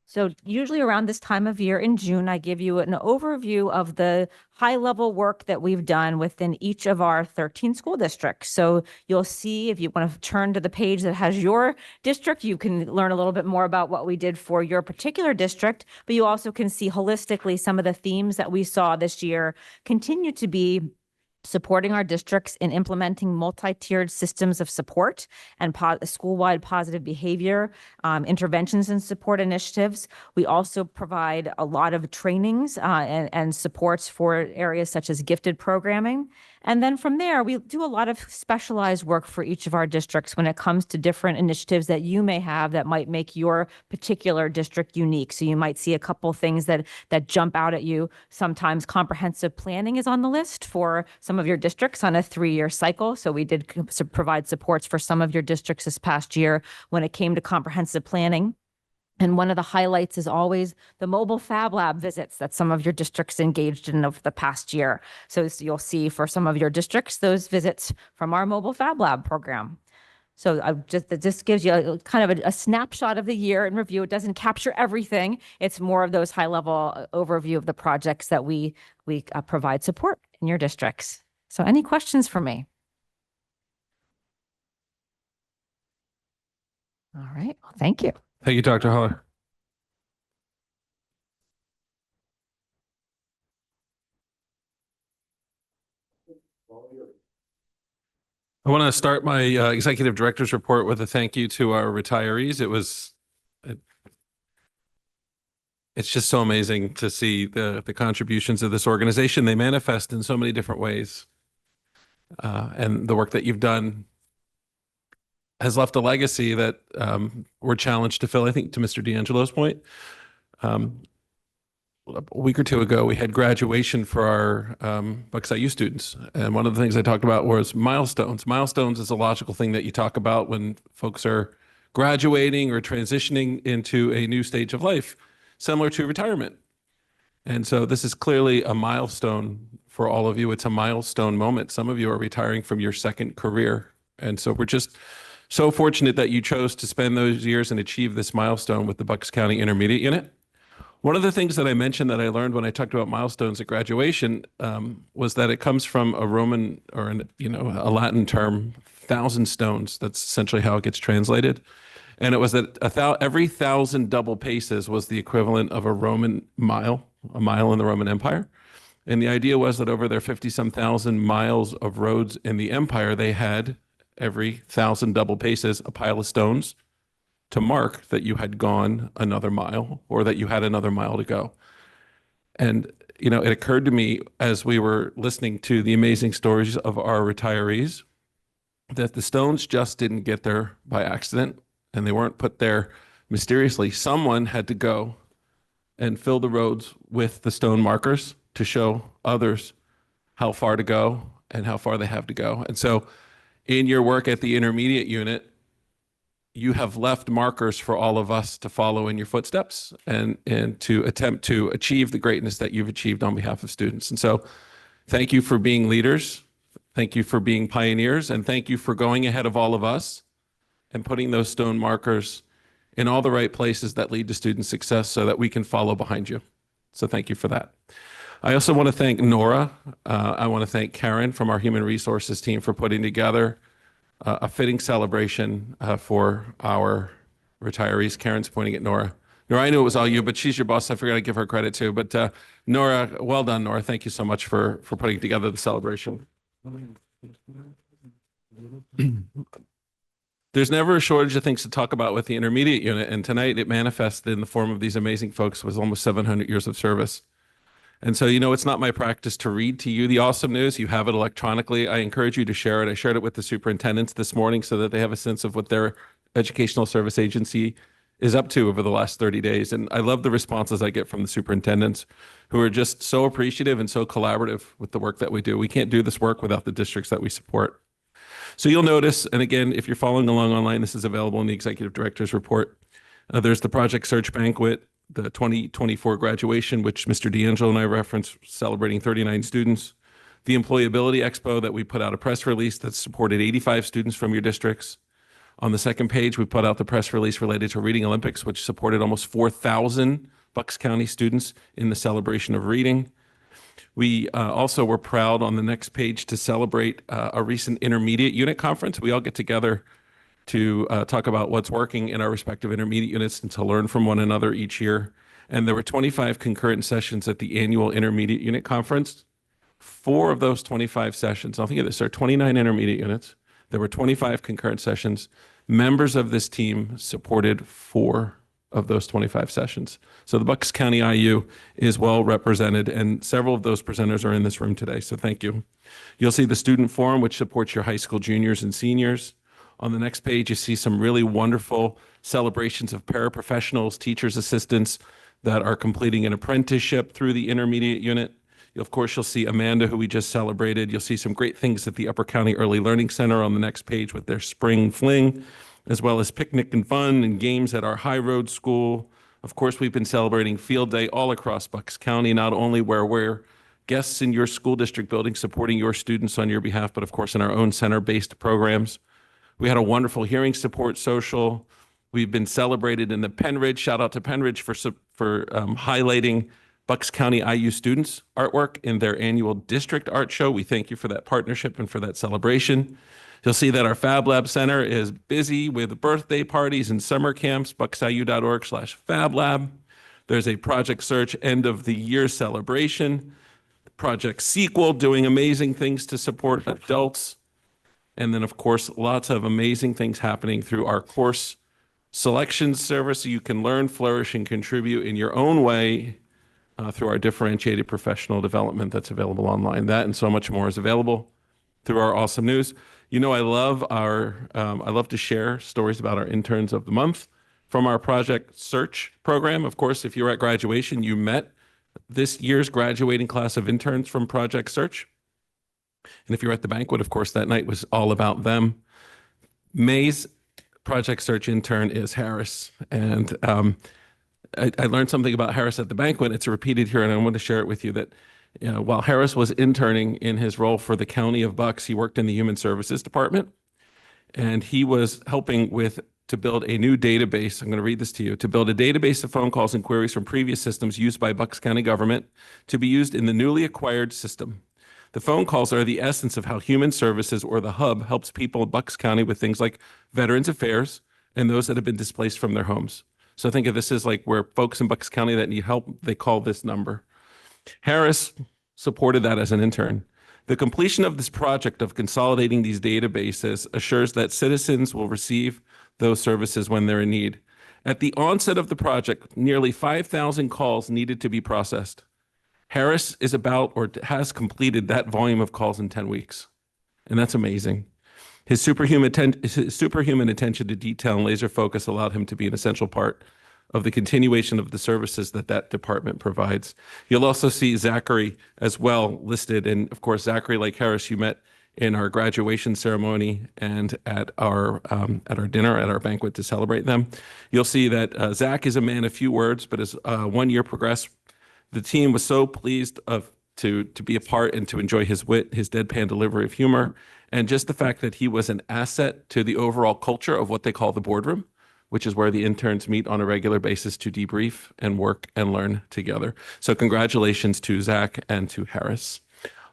So usually around this time of year in June, I give you an overview of the high-level work that we've done within each of our 13 school districts. So you'll see, if you want to turn to the page that has your district, you can learn a little bit more about what we did for your particular district, but you also can see holistically some of the themes that we saw this year continue to be supporting our districts in implementing multi-tiered systems of support and school-wide positive behavior, interventions and support initiatives. We also provide a lot of trainings and supports for areas such as gifted programming. And then from there, we do a lot of specialized work for each of our districts when it comes to different initiatives that you may have that might make your particular district unique. So you might see a couple things that jump out at you. Sometimes comprehensive planning is on the list for some of your districts on a 3-year cycle. So we did provide supports for some of your districts this past year when it came to comprehensive planning. And one of the highlights is always the mobile Fab Lab visits that some of your districts engaged in over the past year. So you'll see for some of your districts, those visits from our mobile Fab Lab program. So this gives you kind of a snapshot of the year in review. It doesn't capture everything. It's more of those high-level overview of the projects that we provide support in your districts. So any questions for me? All right, well, thank you. Thank you, Dr. Holler. I want to start my executive director's report with a thank you to our retirees. It's just so amazing to see the contributions of this organization. They manifest in so many different ways. And the work that you've done has left a legacy that we're challenged to fill. I think to Mr. D'Angelo's point, a week or two ago, we had graduation for our Bucks IU students. And one of the things I talked about was milestones. Milestones is a logical thing that you talk about when folks are graduating or transitioning into a new stage of life, similar to retirement. And so this is clearly a milestone for all of you. It's a milestone moment. Some of you are retiring from your second career. And so we're just so fortunate that you chose to spend those years and achieve this milestone with the Bucks County Intermediate Unit. One of the things that I mentioned that I learned when I talked about milestones at graduation was that it comes from a Roman or a Latin term, 1,000 stones. That's essentially how it gets translated. And it was that every 1,000 double paces was the equivalent of a Roman mile, a mile in the Roman Empire. And the idea was that over their 50-some thousand miles of roads in the empire, they had every 1,000 double paces a pile of stones to mark that you had gone another mile or that you had another mile to go. And, it occurred to me as we were listening to the amazing stories of our retirees that the stones just didn't get there by accident and they weren't put there mysteriously. Someone had to go and fill the roads with the stone markers to show others how far to go and how far they have to go. And so in your work at the intermediate unit, you have left markers for all of us to follow in your footsteps and to attempt to achieve the greatness that you've achieved on behalf of students. And so thank you for being leaders. Thank you for being pioneers. And thank you for going ahead of all of us and putting those stone markers in all the right places that lead to student success so that we can follow behind you. So thank you for that. I also want to thank Nora. I want to thank Karen from our Human Resources team for putting together a fitting celebration for our retirees. Karen's pointing at Nora. Nora, I knew it was all you, but she's your boss. I forgot to give her credit too. But Nora, well done, Nora. Thank you so much for putting together the celebration. There's never a shortage of things to talk about with the intermediate unit, and tonight it manifested in the form of these amazing folks with almost 700 years of service. And so, it's not my practice to read to you the awesome news. You have it electronically. I encourage you to share it. I shared it with the superintendents this morning so that they have a sense of what their educational service agency is up to over the last 30 days. And I love the responses I get from the superintendents who are just so appreciative and so collaborative with the work that we do. We can't do this work without the districts that we support. So you'll notice, and again, if you're following along online, this is available in the executive director's report. There's the Project Search Banquet, the 2024 graduation, which Mr. D'Angelo and I referenced, celebrating 39 students. The Employability Expo that we put out a press release that supported 85 students from your districts. On the second page, we put out the press release related to Reading Olympics, which supported almost 4,000 Bucks County students in the celebration of reading. We also were proud on the next page to celebrate a recent intermediate unit conference. We all get together to talk about what's working in our respective intermediate units and to learn from one another each year. And there were 25 concurrent sessions at the annual intermediate unit conference. 4 of those 25 sessions, I'll think of this, there are 29 intermediate units. There were 25 concurrent sessions. Members of this team supported 4 of those 25 sessions. So the Bucks County IU is well represented, and several of those presenters are in this room today, so thank you. You'll see the Student Forum, which supports your high school juniors and seniors. On the next page, you see some really wonderful celebrations of paraprofessionals, teachers, assistants that are completing an apprenticeship through the intermediate unit. Of course, you'll see Amanda, who we just celebrated. You'll see some great things at the Upper County Early Learning Center on the next page with their spring fling, as well as picnic and fun and games at our High Road School. Of course, we've been celebrating Field Day all across Bucks County, not only where we're guests in your school district building supporting your students on your behalf, but of course in our own center-based programs. We had a wonderful hearing support social. We've been celebrated in the Penridge. Shout out to Penridge for highlighting Bucks County IU students' artwork in their annual district art show. We thank you for that partnership and for that celebration. You'll see that our Fab Lab Center is busy with birthday parties and summer camps, bucksiu.org/FabLab. There's a Project Search end of the year celebration. Project Sequel doing amazing things to support adults. And then, of course, lots of amazing things happening through our course selection service so you can learn, flourish, and contribute in your own way through our differentiated professional development that's available online. That and so much more is available through our awesome news. I love to share stories about our interns of the month from our Project Search program. Of course, if you were at graduation, you met this year's graduating class of interns from Project Search. And if you're at the banquet, of course, that night was all about them. May's Project Search intern is Harris. And I learned something about Harris at the banquet. It's repeated here, and I want to share it with you that while Harris was interning in his role for the County of Bucks, he worked in the Human Services Department. And he was helping to build a new database. I'm going to read this to you. To build a database of phone calls and queries from previous systems used by Bucks County government to be used in the newly acquired system. The phone calls are the essence of how Human Services, or the Hub, helps people in Bucks County with things like Veterans Affairs and those that have been displaced from their homes. So think of this as like where folks in Bucks County that need help, they call this number. Harris supported that as an intern. The completion of this project of consolidating these databases assures that citizens will receive those services when they're in need. At the onset of the project, nearly 5,000 calls needed to be processed. Harris is about or has completed that volume of calls in 10 weeks. And that's amazing. His superhuman attention to detail and laser focus allowed him to be an essential part of the continuation of the services that that department provides. You'll also see Zachary as well listed. And of course, Zachary, like Harris, you met in our graduation ceremony and at our dinner, at our banquet to celebrate them. You'll see that Zach is a man of few words, but as 1 year progressed, the team was so pleased to be a part and to enjoy his wit, his deadpan delivery of humor, and just the fact that he was an asset to the overall culture of what they call the boardroom, which is where the interns meet on a regular basis to debrief and work and learn together. So congratulations to Zach and to Harris.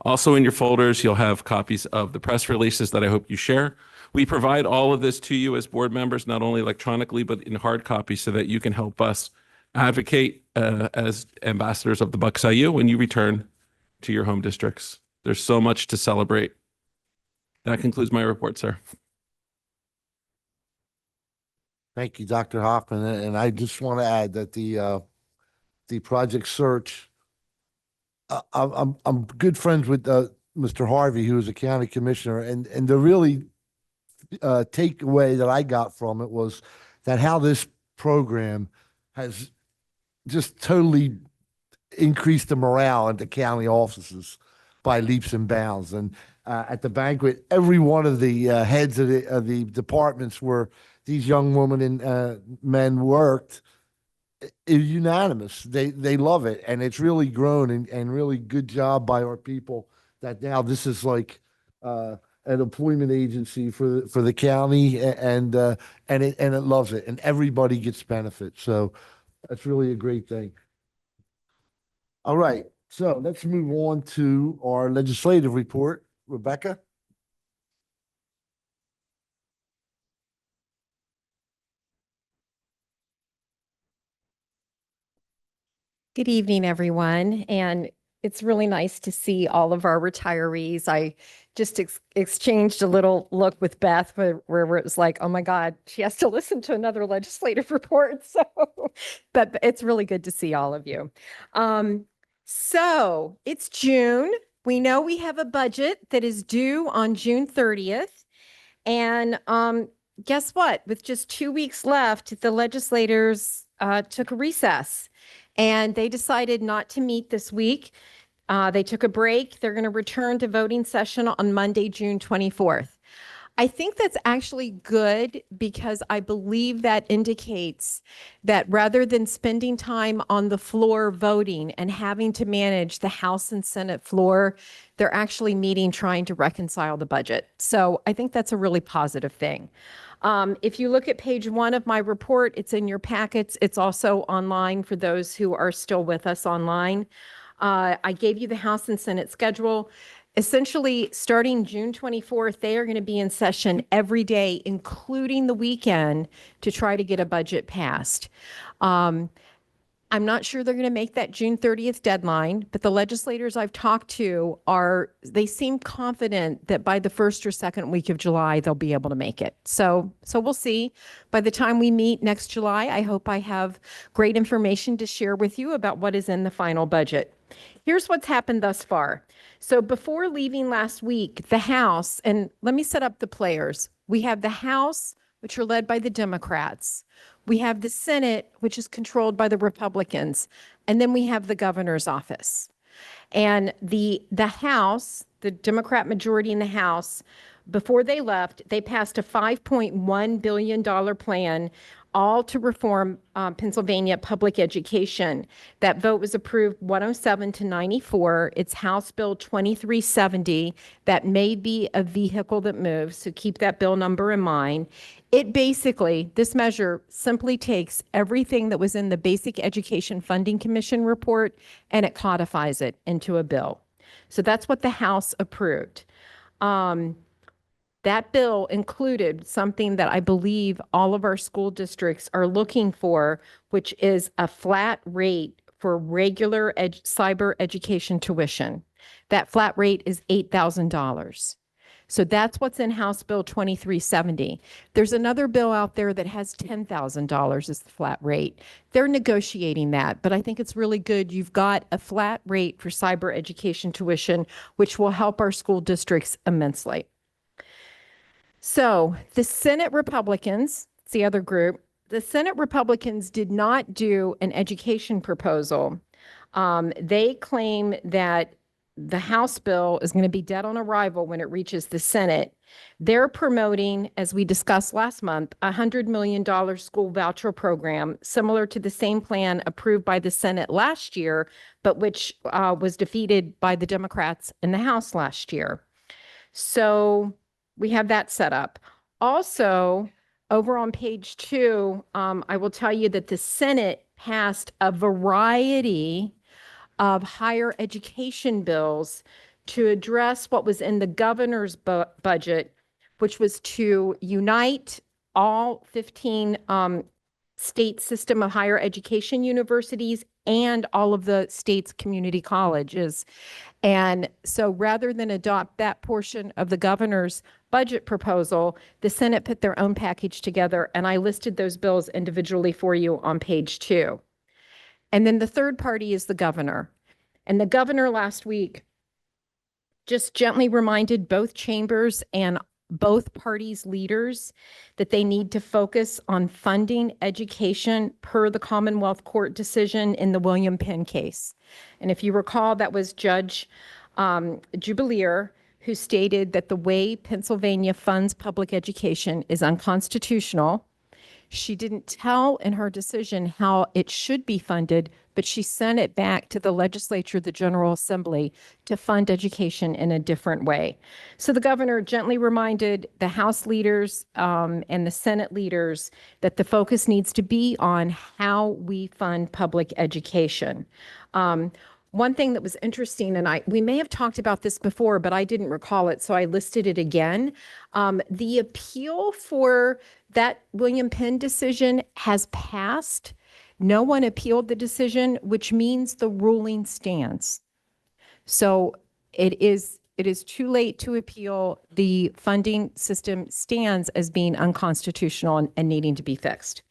Also in your folders, you'll have copies of the press releases that I hope you share. We provide all of this to you as board members, not only electronically, but in hard copy so that you can help us advocate as ambassadors of the Bucks IU when you return to your home districts. There's so much to celebrate. That concludes my report, sir. Thank you, Dr. Hoffman. And I just want to add that the project search, I'm good friends with Mr. Harvey, who is a county commissioner, and the really takeaway that I got from it was that how this program has just totally increased the morale at the county offices by leaps and bounds. And at the banquet, every one of the heads of the departments where these young women and men worked is unanimous. They love it, and it's really grown and really good job by our people that now this is like an employment agency for the county, and it loves it, and everybody gets benefit. So that's really a great thing. All right, so let's move on to our legislative report. Rebecca? Good evening, everyone. And it's really nice to see all of our retirees. I just exchanged a little look with Beth where it was like, oh my God, she has to listen to another legislative report. So, but it's really good to see all of you. So it's June. We know we have a budget that is due on June 30th. And guess what? With just 2 weeks left, the legislators took a recess. And they decided not to meet this week. They took a break. They're going to return to voting session on Monday, June 24th. I think that's actually good because I believe that indicates that rather than spending time on the floor voting and having to manage the House and Senate floor, they're actually meeting trying to reconcile the budget. So I think that's a really positive thing. If you look at page 1 of my report, it's in your packets. It's also online for those who are still with us online. I gave you the House and Senate schedule. Essentially, starting June 24th, they are going to be in session every day, including the weekend, to try to get a budget passed. I'm not sure they're going to make that June 30th deadline, but the legislators I've talked to they seem confident that by the first or second week of July, they'll be able to make it. So we'll see. By the time we meet next July, I hope I have great information to share with you about what is in the final budget. Here's what's happened thus far. So before leaving last week, the House, and let me set up the players. We have the House, which are led by the Democrats. We have the Senate, which is controlled by the Republicans. And then we have the governor's office. And the House, the Democrat majority in the House, before they left, they passed a $5.1 billion plan, all to reform Pennsylvania public education. That vote was approved 107 to 94. It's House Bill 2370. That may be a vehicle that moves, so keep that bill number in mind. This measure simply takes everything that was in the Basic Education Funding Commission report and it codifies it into a bill. So that's what the House approved. That bill included something that I believe all of our school districts are looking for, which is a flat rate for regular cyber education tuition. That flat rate is $8,000. So that's what's in House Bill 2370. There's another bill out there that has $10,000 as the flat rate. They're negotiating that, but I think it's really good. You've got a flat rate for cyber education tuition, which will help our school districts immensely. So the Senate Republicans, it's the other group, the Senate Republicans did not do an education proposal. They claim that the House bill is going to be dead on arrival when it reaches the Senate. They're promoting, as we discussed last month, a $100 million school voucher program, similar to the same plan approved by the Senate last year, but which was defeated by the Democrats in the House last year. So we have that set up. Also, over on page 2, I will tell you that the Senate passed a variety of higher education bills to address what was in the governor's budget, which was to unite all 15 state system of higher education universities and all of the state's community colleges. And so rather than adopt that portion of the governor's budget proposal, the Senate put their own package together, and I listed those bills individually for you on page 2. And then the third party is the governor. And the governor last week just gently reminded both chambers and both parties' leaders that they need to focus on funding education per the Commonwealth Court decision in the William Penn case. And if you recall, that was Judge Jubileer who stated that the way Pennsylvania funds public education is unconstitutional. She didn't tell in her decision how it should be funded, but she sent it back to the legislature, the General Assembly, to fund education in a different way. So the governor gently reminded the House leaders and the Senate leaders that the focus needs to be on how we fund public education. One thing that was interesting, and we may have talked about this before, but I didn't recall it, so I listed it again. The appeal for that William Penn decision has passed. No one appealed the decision, which means the ruling stands. So it is too late to appeal. The funding system stands as being unconstitutional and needing to be fixed.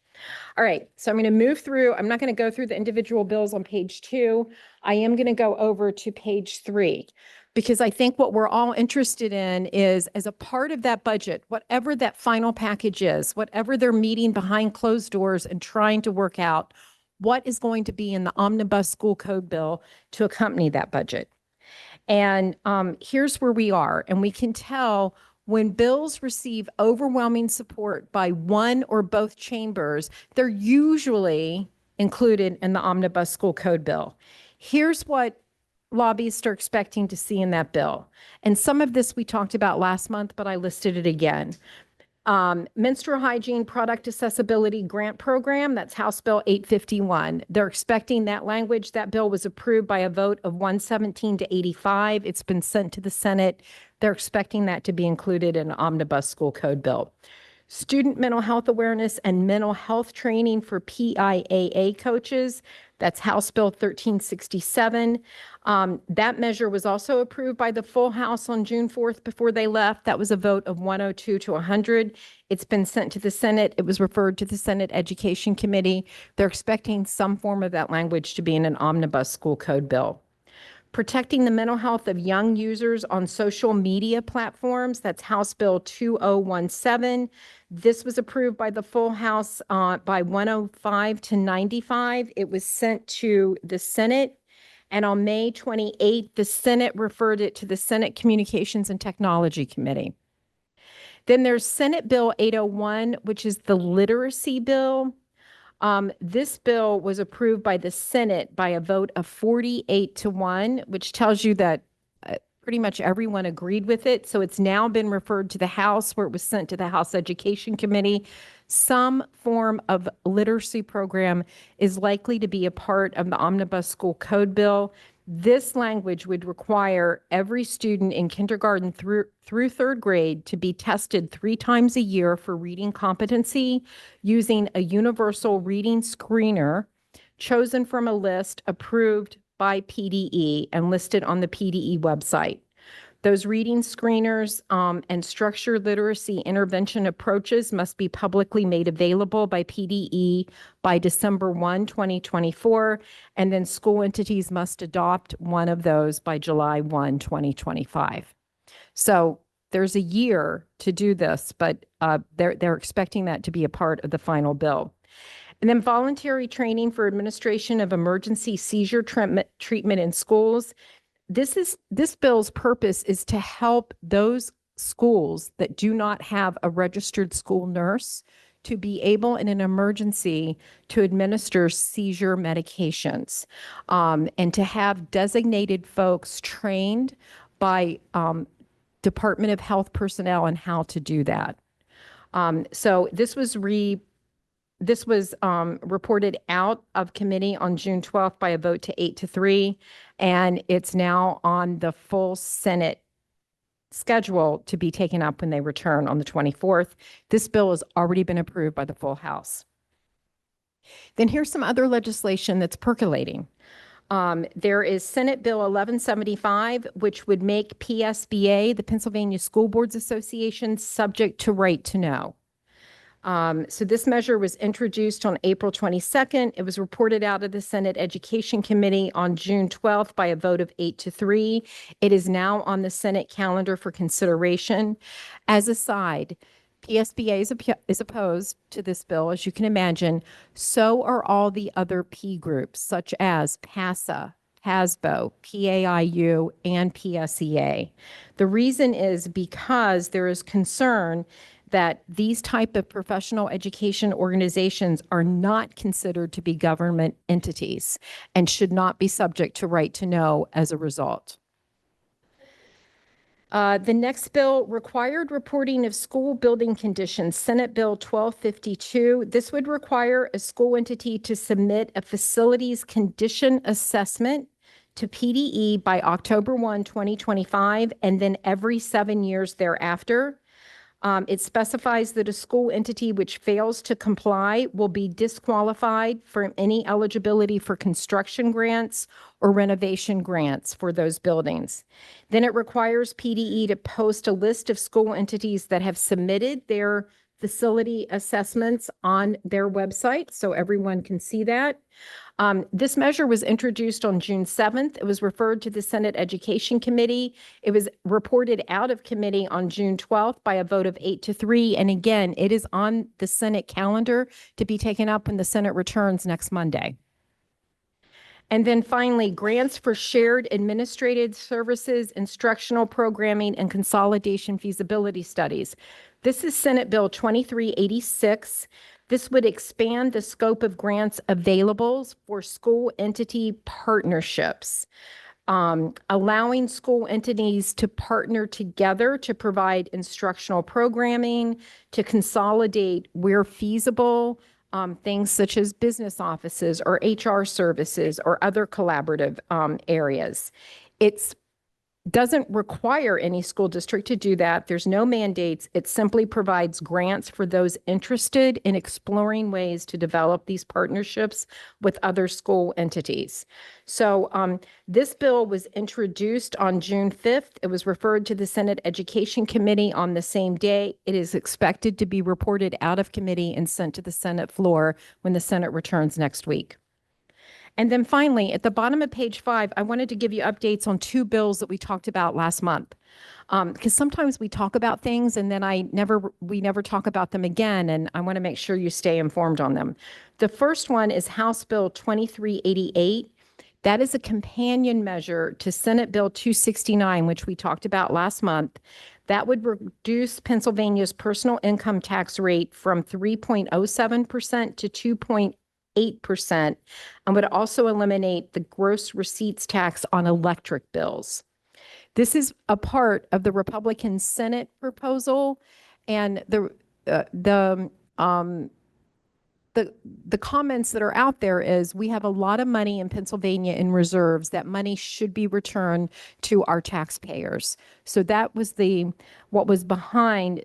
All right, so I'm going to move through. I'm not going to go through the individual bills on page 2. I am going to go over to page 3, because I think what we're all interested in is, as a part of that budget, whatever that final package is, whatever they're meeting behind closed doors and trying to work out, what is going to be in the omnibus school code bill to accompany that budget. And here's where we are. And we can tell when bills receive overwhelming support by one or both chambers, they're usually included in the omnibus school code bill. Here's what lobbyists are expecting to see in that bill. And some of this we talked about last month, but I listed it again. Menstrual hygiene product accessibility grant program, that's House Bill 851. They're expecting that language. That bill was approved by a vote of 117 to 85. It's been sent to the Senate. They're expecting that to be included in an omnibus school code bill. Student mental health awareness and mental health training for PIAA coaches. That's House Bill 1367. That measure was also approved by the full House on June 4th before they left. That was a vote of 102 to 100. It's been sent to the Senate. It was referred to the Senate Education Committee. They're expecting some form of that language to be in an omnibus school code bill. Protecting the mental health of young users on social media platforms. That's House Bill 2017. This was approved by the full House by 105 to 95. It was sent to the Senate. And on May 28th, the Senate referred it to the Senate Communications and Technology Committee. Then there's Senate Bill 801, which is the literacy bill. This bill was approved by the Senate by a vote of 48 to 1, which tells you that pretty much everyone agreed with it. So it's now been referred to the House, where it was sent to the House Education Committee. Some form of literacy program is likely to be a part of the omnibus school code bill. This language would require every student in kindergarten through third grade to be tested 3 times a year for reading competency using a universal reading screener chosen from a list approved by PDE and listed on the PDE website. Those reading screeners and structured literacy intervention approaches must be publicly made available by PDE by December 1, 2024, and then school entities must adopt one of those by July 1, 2025. So there's a year to do this, but they're expecting that to be a part of the final bill. And then voluntary training for administration of emergency seizure treatment in schools. This bill's purpose is to help those schools that do not have a registered school nurse to be able in an emergency to administer seizure medications, and to have designated folks trained by Department of Health personnel on how to do that. So this was reported out of committee on June 12th by a vote to 8-3, and it's now on the full Senate schedule to be taken up when they return on the 24th. This bill has already been approved by the full House. Then here's some other legislation that's percolating. There is Senate Bill 1175, which would make PSBA, the Pennsylvania School Boards Association, subject to right to know. So this measure was introduced on April 22nd. It was reported out of the Senate Education Committee on June 12th by a vote of 8-3. It is now on the Senate calendar for consideration. As a side, PSBA is opposed to this bill, as you can imagine. So are all the other P groups, such as PASA, PASBO, PAIU, and PSEA. The reason is because there is concern that these type of professional education organizations are not considered to be government entities and should not be subject to right to know as a result. The next bill, required reporting of school building conditions, Senate Bill 1252. This would require a school entity to submit a facilities condition assessment to PDE by October 1, 2025, and then every 7 years thereafter. It specifies that a school entity which fails to comply will be disqualified from any eligibility for construction grants or renovation grants for those buildings. Then it requires PDE to post a list of school entities that have submitted their facility assessments on their website so everyone can see that. This measure was introduced on June 7th. It was referred to the Senate Education Committee. It was reported out of committee on June 12th by a vote of 8-3. And again, it is on the Senate calendar to be taken up when the Senate returns next Monday. And then finally, grants for shared administrative services, instructional programming, and consolidation feasibility studies. This is Senate Bill 2386. This would expand the scope of grants available for school entity partnerships, allowing school entities to partner together to provide instructional programming, to consolidate where feasible, things such as business offices or HR services or other collaborative areas. It doesn't require any school district to do that. There's no mandates. It simply provides grants for those interested in exploring ways to develop these partnerships with other school entities. So this bill was introduced on June 5th. It was referred to the Senate Education Committee on the same day. It is expected to be reported out of committee and sent to the Senate floor when the Senate returns next week. And then finally, at the bottom of page 5, I wanted to give you updates on 2 bills that we talked about last month. Because sometimes we talk about things and then we never talk about them again, and I want to make sure you stay informed on them. The first one is House Bill 2388. That is a companion measure to Senate Bill 269, which we talked about last month. That would reduce Pennsylvania's personal income tax rate from 3.07% to 2.8%, and would also eliminate the gross receipts tax on electric bills. This is a part of the Republican Senate proposal, and the comments that are out there is we have a lot of money in Pennsylvania in reserves. That money should be returned to our taxpayers. So that was what was behind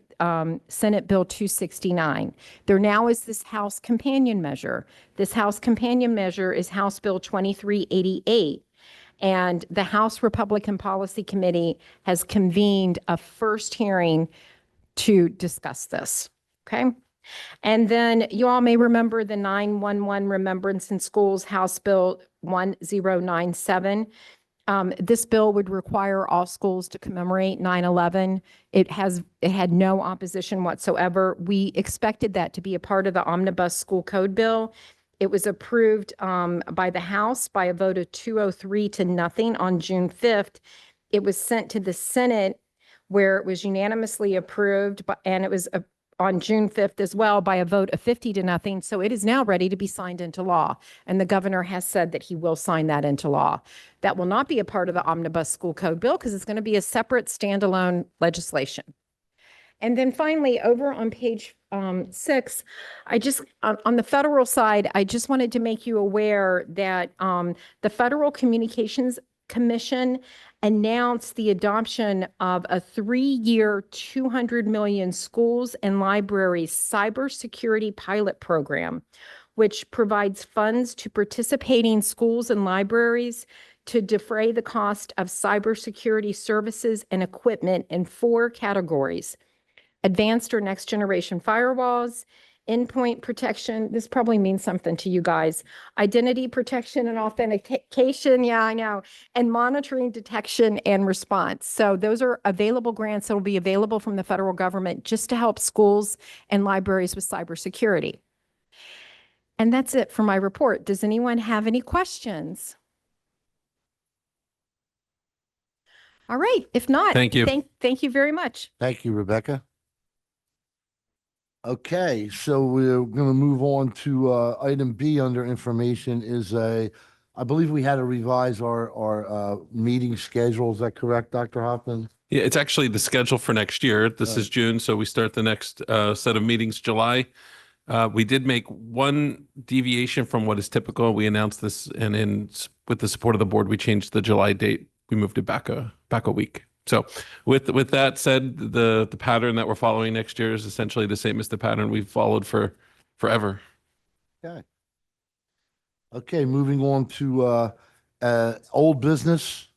Senate Bill 269. There now is this House companion measure. This House companion measure is House Bill 2388. And the House Republican Policy Committee has convened a first hearing to discuss this. Okay. And then you all may remember the 9/11 Remembrance in Schools, House Bill 1097. This bill would require all schools to commemorate 9/11. It had no opposition whatsoever. We expected that to be a part of the omnibus school code bill. It was approved by the House by a vote of 203 to nothing on June 5th. It was sent to the Senate where it was unanimously approved, and it was on June 5th as well by a vote of 50 to nothing. So it is now ready to be signed into law. And the governor has said that he will sign that into law. That will not be a part of the omnibus school code bill because it's going to be a separate standalone legislation. And then finally, over on page 6, on the federal side, I just wanted to make you aware that the Federal Communications Commission announced the adoption of a 3-year, 200 million schools and libraries cybersecurity pilot program, which provides funds to participating schools and libraries to defray the cost of cybersecurity services and equipment in 4 categories: advanced or next generation firewalls, endpoint protection. This probably means something to you guys. Identity protection and authentication. Yeah, I know. And monitoring, detection, and response. So those are available grants that will be available from the federal government just to help schools and libraries with cybersecurity. And that's it for my report. Does anyone have any questions? All right. If not, Thank you. Thank you very much. Thank you, Rebecca. Okay, so we're going to move on to item B under information is I believe we had to revise our meeting schedule. Is that correct, Dr. Hoffman? Yeah, it's actually the schedule for next year. This is June, so we start the next set of meetings July. We did make one deviation from what is typical. We announced this, and with the support of the board, we changed the July date. We moved it back a week. So with that said, the pattern that we're following next year is essentially the same as the pattern we've followed for forever. Okay. Okay, moving on to old business.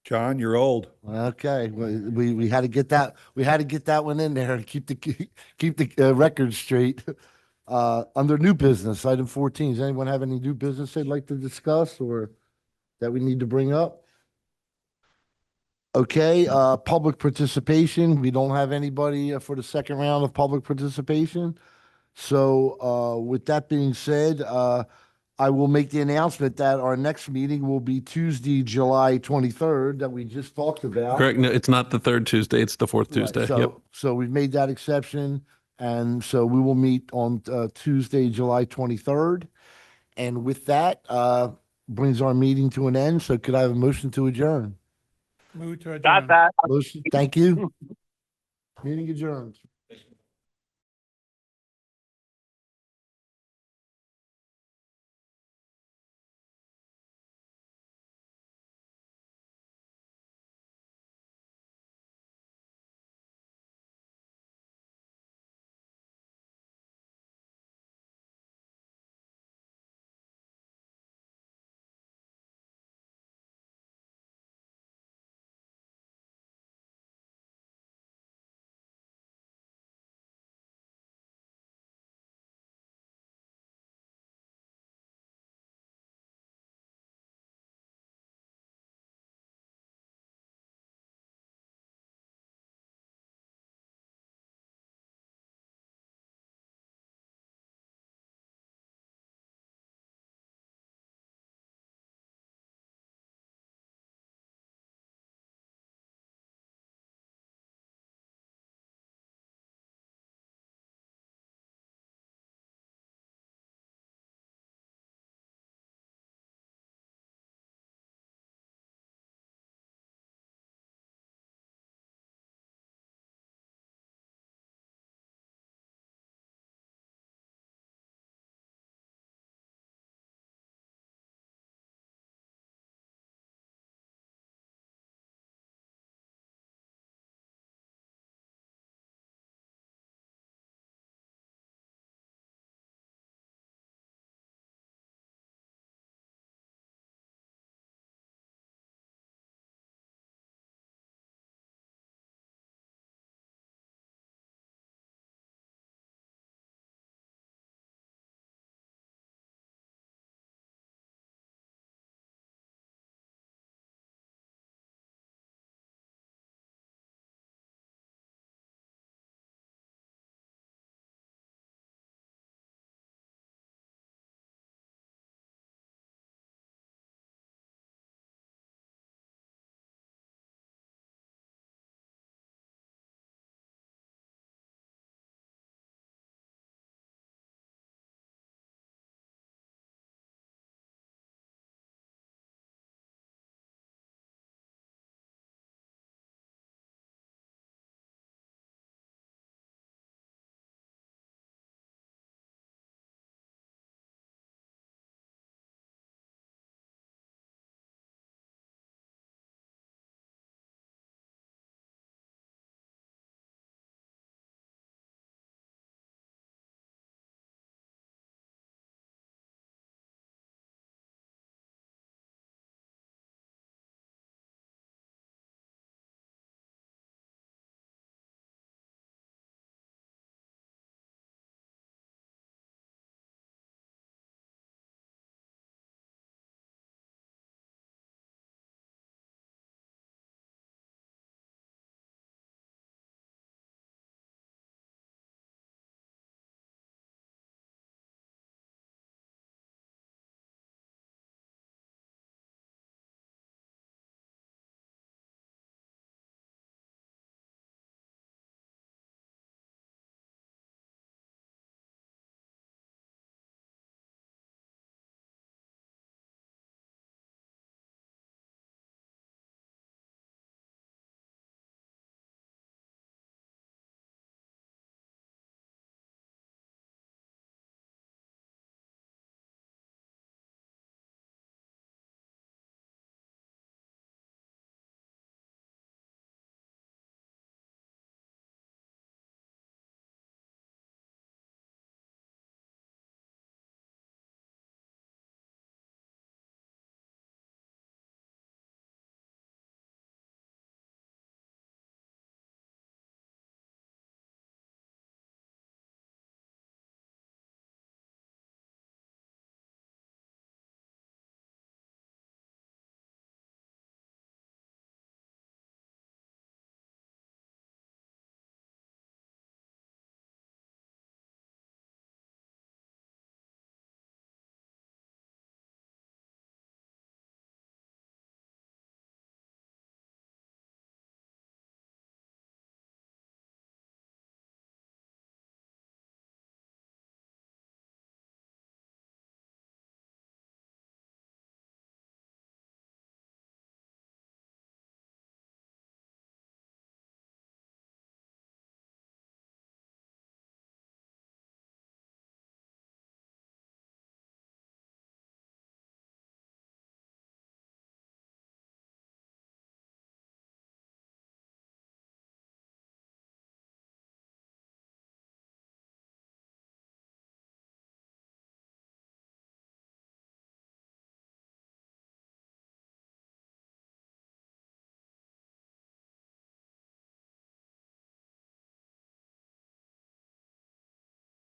John, you're old. Okay, we had to get that one in there and keep the record straight. Under new business, item 14. Does anyone have any new business they'd like to discuss or that we need to bring up? Okay, public participation. We don't have anybody for the second round of public participation. So with that being said, I will make the announcement that our next meeting will be Tuesday, July 23rd that we just talked about. Correct. No, it's not the third Tuesday. It's the fourth Tuesday. Right, so, Yep. so we've made that exception. And so we will meet on Tuesday, July 23rd. And with that, brings our meeting to an end. So could I have a motion to adjourn? Move to adjourn. Got that. Motion, thank you. Meeting adjourned.